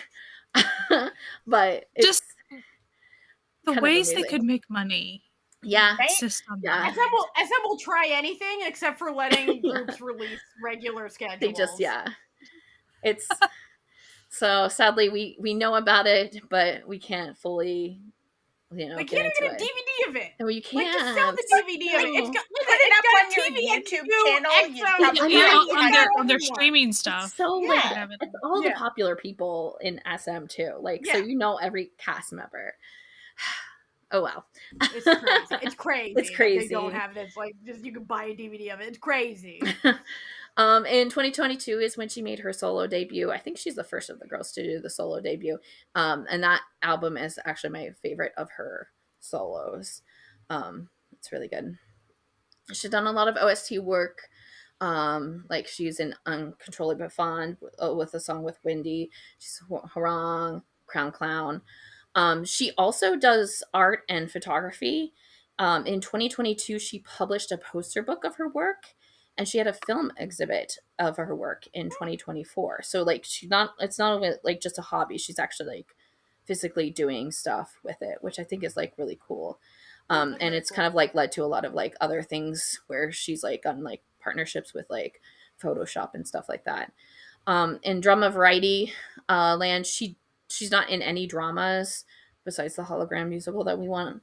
But it's just the ways they could make money. Yeah. Right? Yeah. SM will try anything except for letting groups release regular schedules. They just, it's so sadly we know about it, but we can't fully, they can't even get a DVD of it. No, you can't. Like, just sell the DVD of it. It's got, put it up on your YouTube channel. On their streaming stuff. So like it's all the popular people in SM too. Like so every cast member. Oh wow. It's crazy. It's crazy. It's crazy. They don't have this, like, just you can buy a DVD of it. It's crazy. In 2022 is when she made her solo debut. I think she's the first of the girls to do the solo debut. And that album is actually my favorite of her solos. It's really good. She's done a lot of OST work. Like she's in Uncontrollably Fond with a song with Wendy. She's Harang, Crown Clown. She also does art and photography. In 2022, she published a poster book of her work, and she had a film exhibit of her work in 2024. So like it's not like just a hobby. She's actually like physically doing stuff with it, which I think is like really cool. And it's kind of like led to a lot of like other things where she's like on like partnerships with like Photoshop and stuff like that. In drama variety land, she's not in any dramas besides the hologram musical that we want.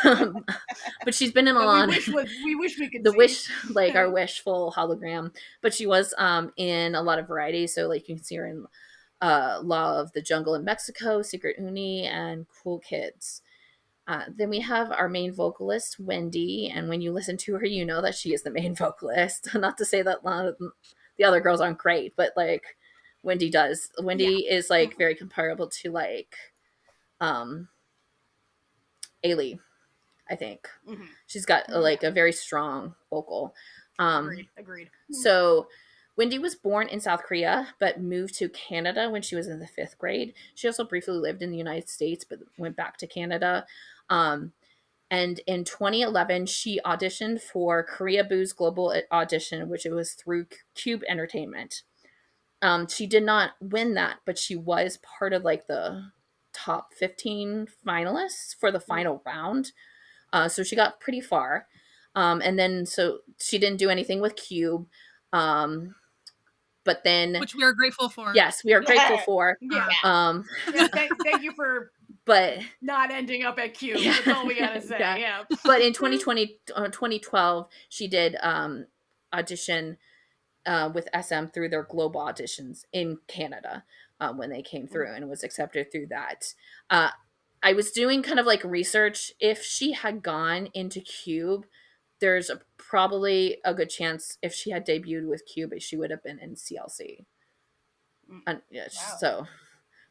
But she's been in a lot. We wish we could the see. wish, like our wishful hologram. But she was in a lot of variety. So like you can see her in Law of the Jungle in Mexico, Secret Uni, and Cool Kids. Then we have our main vocalist, Wendy. And when you listen to her, you know that she is the main vocalist. Not to say that a lot of the other girls aren't great, but like Wendy does. Wendy is like very comparable to like Ailey, I think. Mm-hmm. She's got like a very strong vocal. Agreed. So Wendy was born in South Korea, but moved to Canada when she was in the 5th grade. She also briefly lived in the United States, but went back to Canada. And in 2011, she auditioned for Korea Boo's global audition, which it was through Cube Entertainment. She did not win that, but she was part of like the top 15 finalists for the final round. So she got pretty far. And then, so she didn't do anything with Cube. But then, which we are grateful for. Yes, we are grateful for. Yeah. Thank you for not ending up at Cube. That's all we gotta say. Yeah. But in 2012, she did audition with SM through their global auditions in Canada when they came through, and was accepted through that. I was doing kind of like research. If she had gone into Cube, there's probably a good chance if she had debuted with Cube, she would have been in CLC. Wow. So,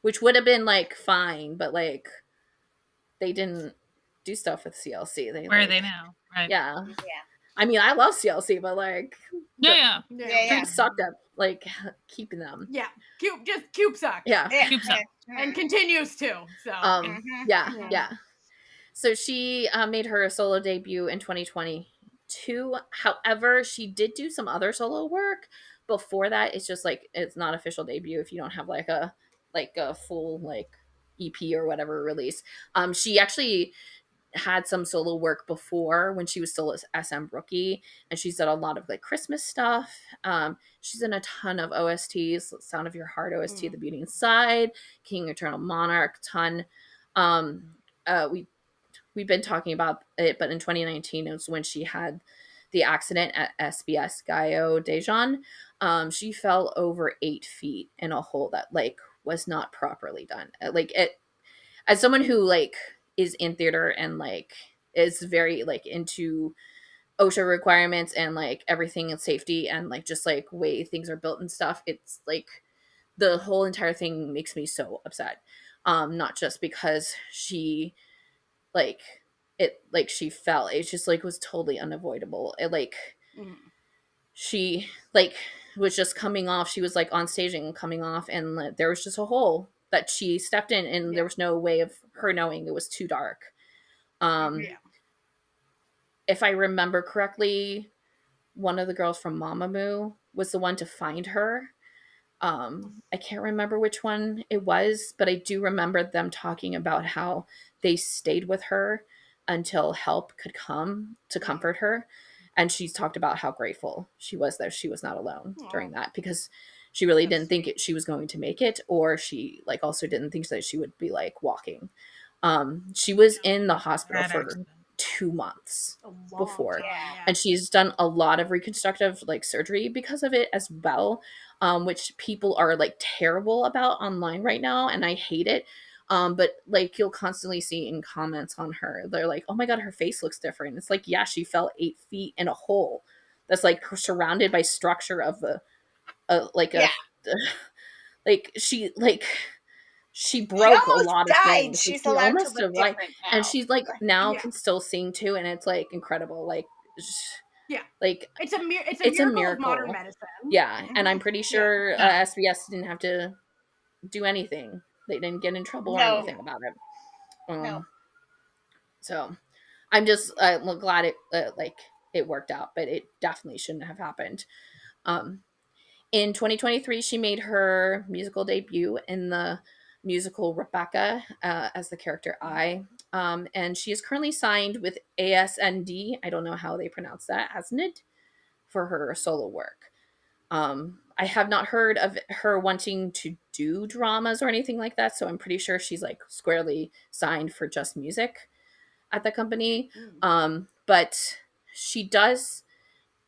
which would have been like fine, but like they didn't do stuff with CLC. Where are they now? Right. Yeah. I mean, I love CLC, but like Cube sucked up like keeping them. Yeah. Cube sucked. Yeah. Cube sucked. And continues to. So yeah. So she made her solo debut in 2022. However, she did do some other solo work before that. It's just like it's not official debut if you don't have like a full like EP or whatever release. She actually had some solo work before when she was still a SM rookie, and she's done a lot of like Christmas stuff. She's in a ton of OSTs, Sound of Your Heart OST, The Beauty Inside, King Eternal Monarch, ton. We've been talking about it, but in 2019 it was when she had the accident at SBS Gaio Daejeon. She fell over 8 feet in a hole that like was not properly done. Like it, as someone who like is in theater and like is very like into OSHA requirements and like everything and safety and like just like way things are built and stuff, it's like the whole entire thing makes me so upset. Not just because she like it like she fell, it just like was totally unavoidable. It like she like was just coming off, she was like on staging and coming off, and like, there was just a hole that she stepped in, and there was no way of her knowing. It was too dark. If I remember correctly, one of the girls from Mamamoo was the one to find her. I can't remember which one it was, but I do remember them talking about how they stayed with her until help could come to comfort her. And she's talked about how grateful she was that she was not alone during that, because she really didn't think she was going to make it, or she like also didn't think that she would be like walking. She was in the hospital for 2 months before, and she's done a lot of reconstructive like surgery because of it as well, which people are like terrible about online right now, and I hate it. But like you'll constantly see in comments on her, they're like, oh my god, her face looks different. It's like, yeah, she fell 8 feet in a hole that's like surrounded by structure of the like she broke a lot of things. She's allowed to look different now. And she's like now can still sing too, and it's like incredible. Like like it's a miracle of modern medicine. And I'm pretty sure SBS didn't have to do anything. They didn't get in trouble or anything about it. So I'm just glad it worked out, but it definitely shouldn't have happened. In 2023, she made her musical debut in the musical Rebecca as the character I. And she is currently signed with ASND, I don't know how they pronounce that, ASND, for her solo work. I have not heard of her wanting to do dramas or anything like that, so I'm pretty sure she's like squarely signed for just music at the company. But she does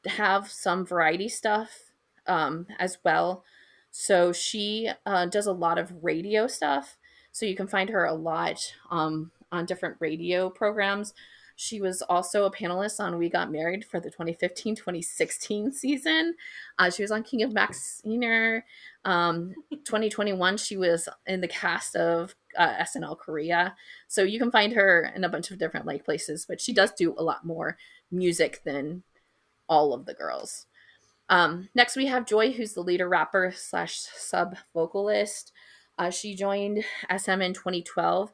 have some variety stuff as well. So she does a lot of radio stuff. So you can find her a lot on different radio programs. She was also a panelist on We Got Married for the 2015-2016 season. She was on King of Maxiner. 2021, she was in the cast of SNL Korea. So you can find her in a bunch of different like places, but she does do a lot more music than all of the girls. Next we have Joy, who's the leader rapper / sub vocalist. She joined SM in 2012.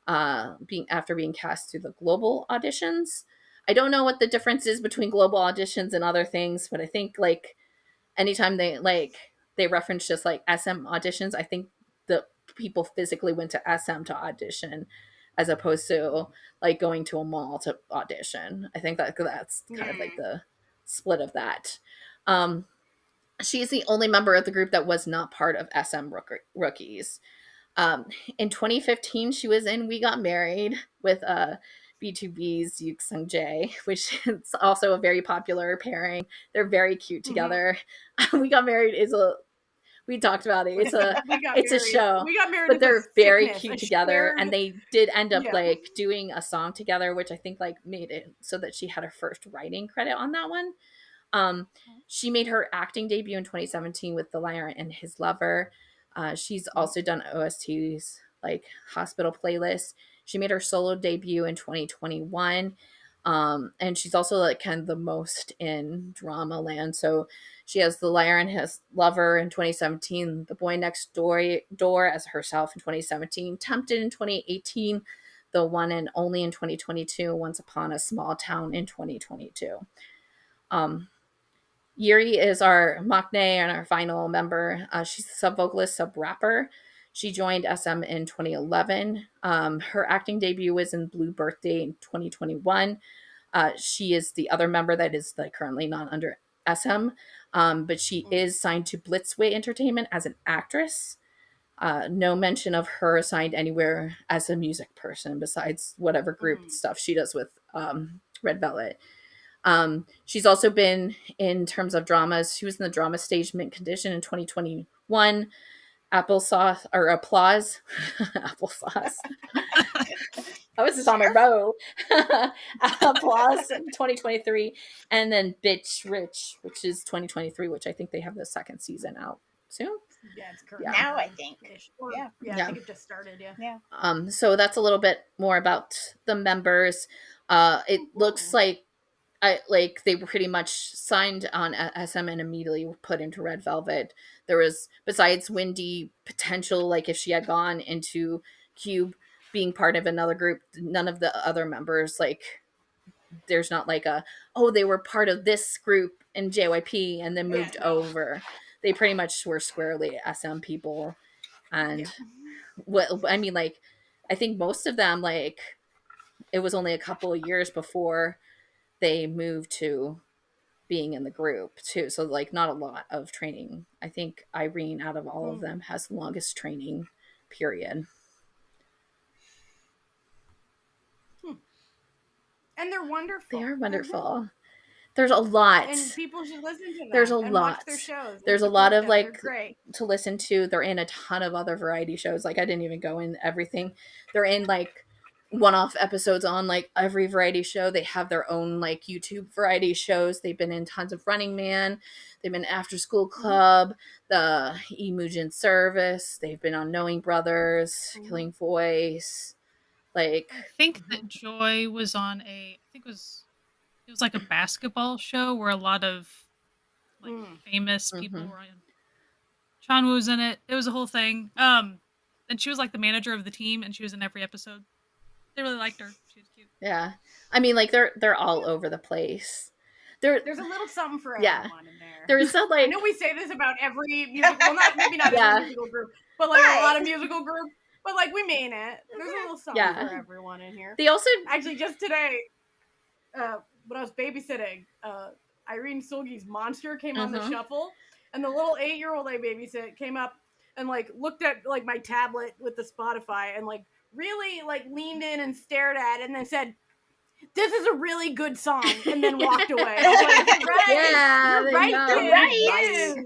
after being cast through the global auditions. I don't know what the difference is between global auditions and other things, but I think like anytime they reference just like SM auditions, I think the people physically went to SM to audition as opposed to like going to a mall to audition. I think that's kind of like the split of that. She is the only member of the group that was not part of SM Rookies. In 2015, she was in We Got Married with B2B's Yuk Sung Jae, which is also a very popular pairing. They're very cute together. We Got Married is we talked about it. It's a show. We Got Married, but they're very sickness, cute together, and they did end up like doing a song together, which I think like made it so that she had her first writing credit on that one. She made her acting debut in 2017 with The Liar and His Lover. She's also done OSTs like Hospital Playlist. She made her solo debut in 2021. And she's also like kind of the most in drama land. So she has The Liar and His Lover in 2017, The Boy Next Door as herself in 2017, Tempted in 2018, The One and Only in 2022, Once Upon a Small Town in 2022. Yuri is our maknae and our final member. She's a sub-vocalist, sub-rapper. She joined SM in 2011. Her acting debut was in Blue Birthday in 2021. She is the other member that is like currently not under SM, but she is signed to Blitzway Entertainment as an actress. No mention of her assigned anywhere as a music person besides whatever group stuff she does with Red Velvet. She's also been in terms of dramas. She was in the drama stage Mint Condition in 2021. Applause. Applause. I was just on my row. Applause in 2023. And then Bitch Rich, which is 2023, which I think they have the second season out soon. Yeah, it's correct. Yeah. Now I think. Yeah, I think it just started. Yeah. So that's a little bit more about the members. It looks like they were pretty much signed on SM and immediately put into Red Velvet. There was, besides Wendy, potential, like if she had gone into Cube being part of another group, none of the other members, like there's not like they were part of this group in JYP and then moved over. They pretty much were squarely SM people. And I think most of them, like it was only a couple of years before they moved to being in the group too. So like not a lot of training. I think Irene out of all of them has the longest training period. And they're wonderful. They are wonderful. There's a lot. And people should listen to them. There's a and lot. Watch their shows. There's a lot of like to listen to. They're in a ton of other variety shows. Like I didn't even go in everything. They're in like one-off episodes on like every variety show. They have their own like YouTube variety shows. They've been in tons of Running Man. They've been After School Club, the Emugent Service. They've been on Knowing Brothers, Killing Voice. Like I think that Joy was on it was like a basketball show where a lot of like famous people were on. Chanwoo was in it. It was a whole thing. And she was like the manager of the team, and she was in every episode. They really liked her. She was cute. Yeah, I mean, like they're all over the place. There's a little something for everyone in there. There's a like. I know we say this about every musical. Well, maybe not every musical group, but like a lot of musical groups. But like we mean it. There's a little something for everyone in here. They also actually just today, when I was babysitting, Irene Sulgi's Monster came on the shuffle, and the little 8-year-old I babysit came up and like looked at like my tablet with the Spotify and like really like leaned in and stared at it and then said, "This is a really good song," and then walked away. I was like, you're right.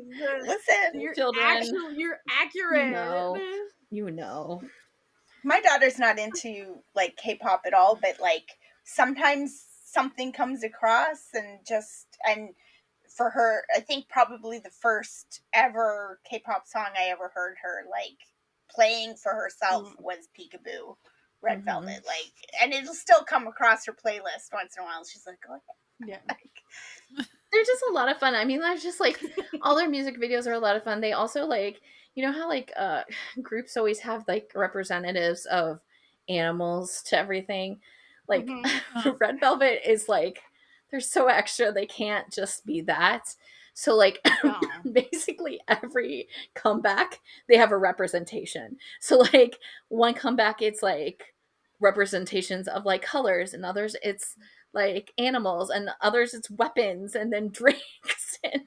Listen, you're accurate. You know. My daughter's not into like K-pop at all, but like sometimes something comes across and for her, I think probably the first ever K-pop song I ever heard her like playing for herself was Peekaboo, Red Velvet. Like, and it'll still come across her playlist once in a while. She's like, "Oh yeah." They're just a lot of fun. I mean, they're just like all their music videos are a lot of fun. They also like, you know how like groups always have like representatives of animals to everything. Like Red Velvet is like, they're so extra, they can't just be that. So like basically every comeback they have a representation. So like one comeback it's like representations of like colors, and others it's like animals, and others it's weapons, and then drinks. And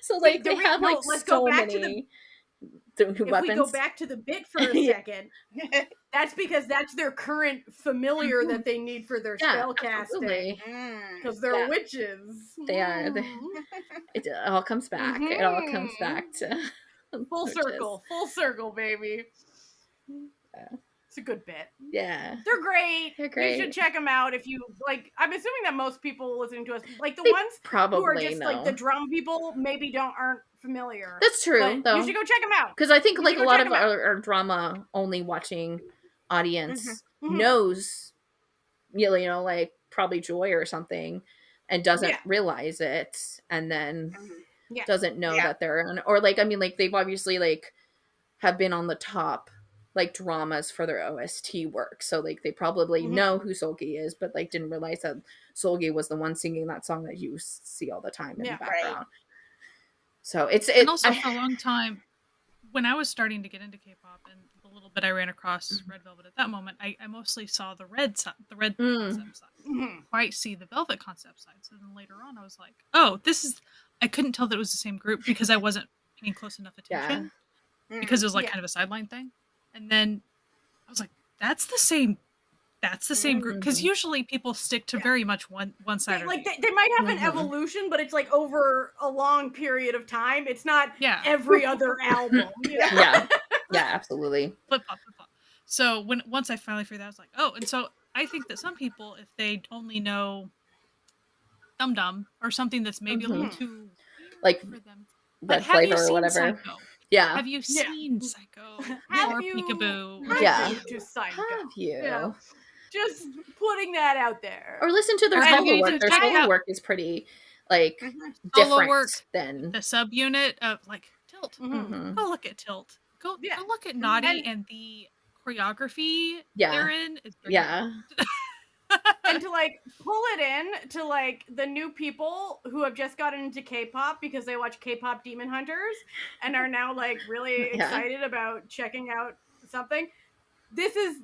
so like they have like so many if we go back to the bit for a second, that's because that's their current familiar that they need for their spell casting. Because they're witches. They are. It all comes back. It all comes back to full circle, baby. It's a good bit. Yeah. They're great. You should check them out if you like. I'm assuming that most people listening to us, like the ones probably who are just like the drum people, maybe aren't familiar. That's true, though. You should go check them out. Because I think like a lot of our drama only watching audience knows, you know, like probably Joy or something, and doesn't realize it, and then doesn't know that they're on, or like, I mean, like they've obviously like have been on the top like dramas for their OST work, so like they probably know who Solgi is, but like didn't realize that Solgi was the one singing that song that you see all the time in the background. Right. So and also for a long time when I was starting to get into K-pop, and the little bit I ran across Red Velvet at that moment, I mostly saw the red concept side. Quite see the Velvet concept side. So then later on I was like, oh, I couldn't tell that it was the same group because I wasn't paying close enough attention. Because it was like kind of a sideline thing. And then I was like, that's the same group. Because usually people stick to very much one side. They might have an evolution, but it's like over a long period of time. It's not every other album. Yeah, absolutely. Flip-flop. So once I finally figured that, I was like, oh. And so I think that some people, if they only know Dum Dum or something that's maybe a little too like for them. Red Flavor or whatever. Psycho? Yeah. Have you seen Psycho or Peekaboo? Have you? Yeah. Just putting that out there. Or listen to their solo work. Their solo work is pretty like different than the subunit of like Tilt. Go look at Tilt. Go look at Naughty and the choreography they're in. And to like pull it in to like the new people who have just gotten into K-pop because they watch K-pop Demon Hunters and are now like really excited about checking out something. This is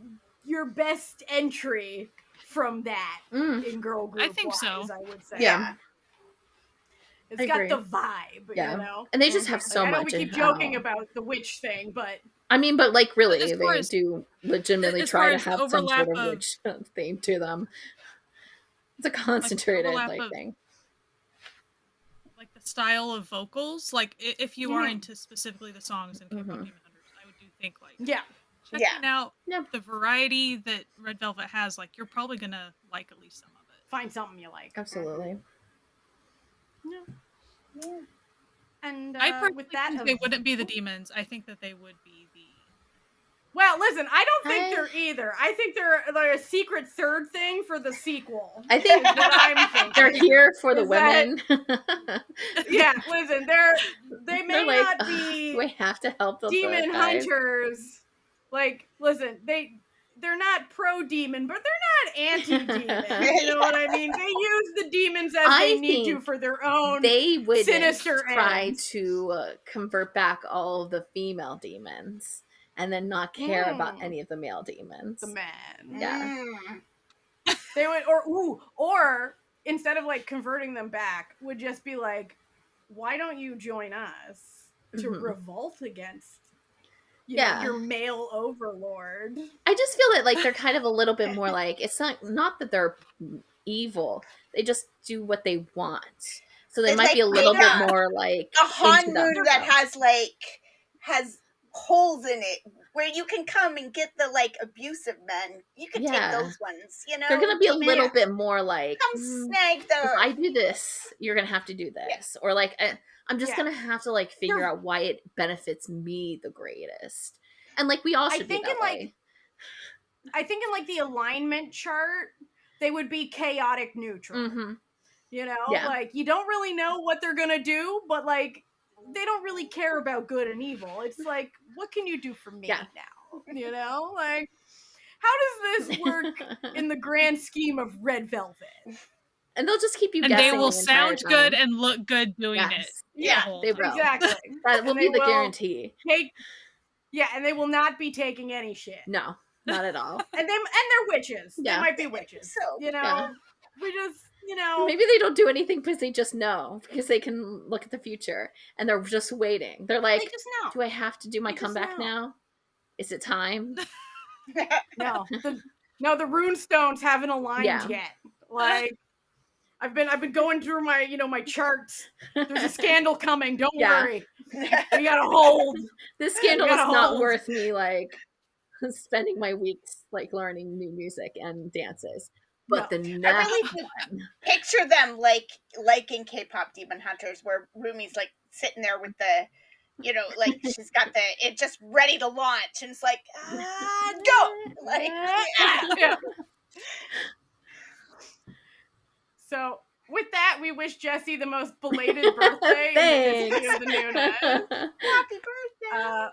your best entry from that in girl group. I think so. I would say. Yeah. It's got the vibe, you know? And they just have so much. I know we keep joking about the witch thing, but I mean, but like really, they do legitimately try to have some sort of witch theme to them. It's a concentrated thing. Like the style of vocals, like if you are into specifically the songs in K-pop Demon Hunters, I would think like checking out the variety that Red Velvet has, like you're probably gonna like at least some of it. Find something you like. Absolutely. Yeah. And I personally with that, think they wouldn't be the demons. I think that they would be the. Well, listen, I don't think they're either. I think they're a secret third thing for the sequel. I think they're here for the women. Listen, they may like, not be. We have to help the demon hunters. Like, listen, they're not pro-demon, but they're not anti-demon. You know what I mean? They use the demons as they need to for their own sinister try to convert back all of the female demons and then not care about any of the male demons. The men. Yeah. They would, or instead of like converting them back, would just be like, why don't you join us to revolt against your male overlord? I just feel that like they're kind of a little bit more like, it's not that they're evil, they just do what they want, so they might be a little bit more like a Hanmu that has holes in it where you can come and get the like abusive men. You can take those ones, you know. They're gonna be a little bit more like, come snag those. If I do this, you're gonna have to do this, or like I'm just gonna have to like figure out why it benefits me the greatest, and like we all should be that way. I think in like the alignment chart, they would be chaotic neutral. You know, like you don't really know what they're gonna do, but like they don't really care about good and evil. It's like, what can you do for me now? You know, like how does this work in the grand scheme of Red Velvet? And they'll just keep you and guessing. they will the entire sound time. good and look good doing it. Yeah, they will. Exactly. That will be the guarantee. And they will not be taking any shit. No, not at all. And they're witches. Yeah. They might be witches. So, we just, Maybe they don't do anything because they just know, because they can look at the future and they're just waiting. They're like, they just know. do I have to do my comeback now? Is it time? No. The rune stones haven't aligned yet. Like, I've been going through my, my charts. There's a scandal coming. Don't worry. We gotta hold. This scandal is not worth me, like, spending my weeks, like, learning new music and dances. But the next I really picture them like in K-pop Demon Hunters, where Rumi's like sitting there with the, like she's got it just ready to launch, and it's like, go, like, yeah. So with that, we wish Jessie the most belated birthday in the history of the Noonas. Happy birthday!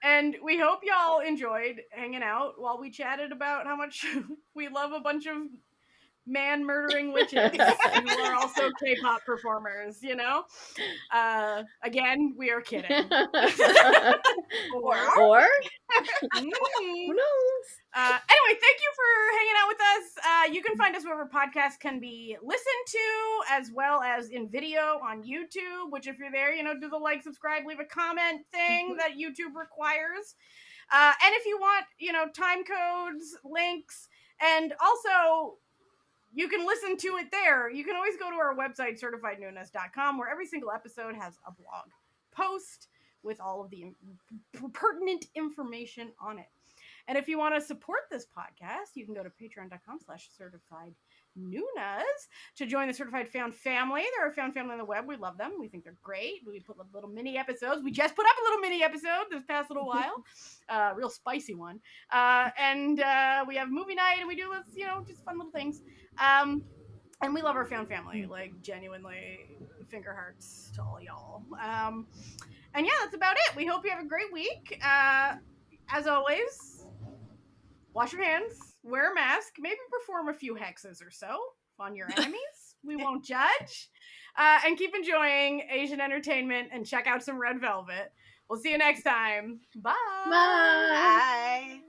And we hope y'all enjoyed hanging out while we chatted about how much we love a bunch of man-murdering witches who are also K-pop performers, Again, we are kidding. Or? Who knows? Anyway, thank you for hanging out with us. You can find us wherever podcasts can be listened to, as well as in video on YouTube, which if you're there, do the like, subscribe, leave a comment thing that YouTube requires. And if you want, time codes, links, and also you can listen to it there. You can always go to our website, certifiednoonas.com, where every single episode has a blog post with all of the pertinent information on it. And if you want to support this podcast, you can go to patreon.com/certifiednoonas to join the Certified Found family. They're a found family on the web. We love them. We think they're great. We put little mini episodes. We just put up a little mini episode this past little while. Real spicy one. And we have movie night, and we do this, just fun little things. And we love our found family, like genuinely finger hearts to all y'all. And yeah, that's about it. We hope you have a great week. As always, wash your hands, wear a mask, maybe perform a few hexes or so on your enemies. We won't judge. And keep enjoying Asian entertainment and check out some Red Velvet. We'll see you next time. Bye. Bye. Bye.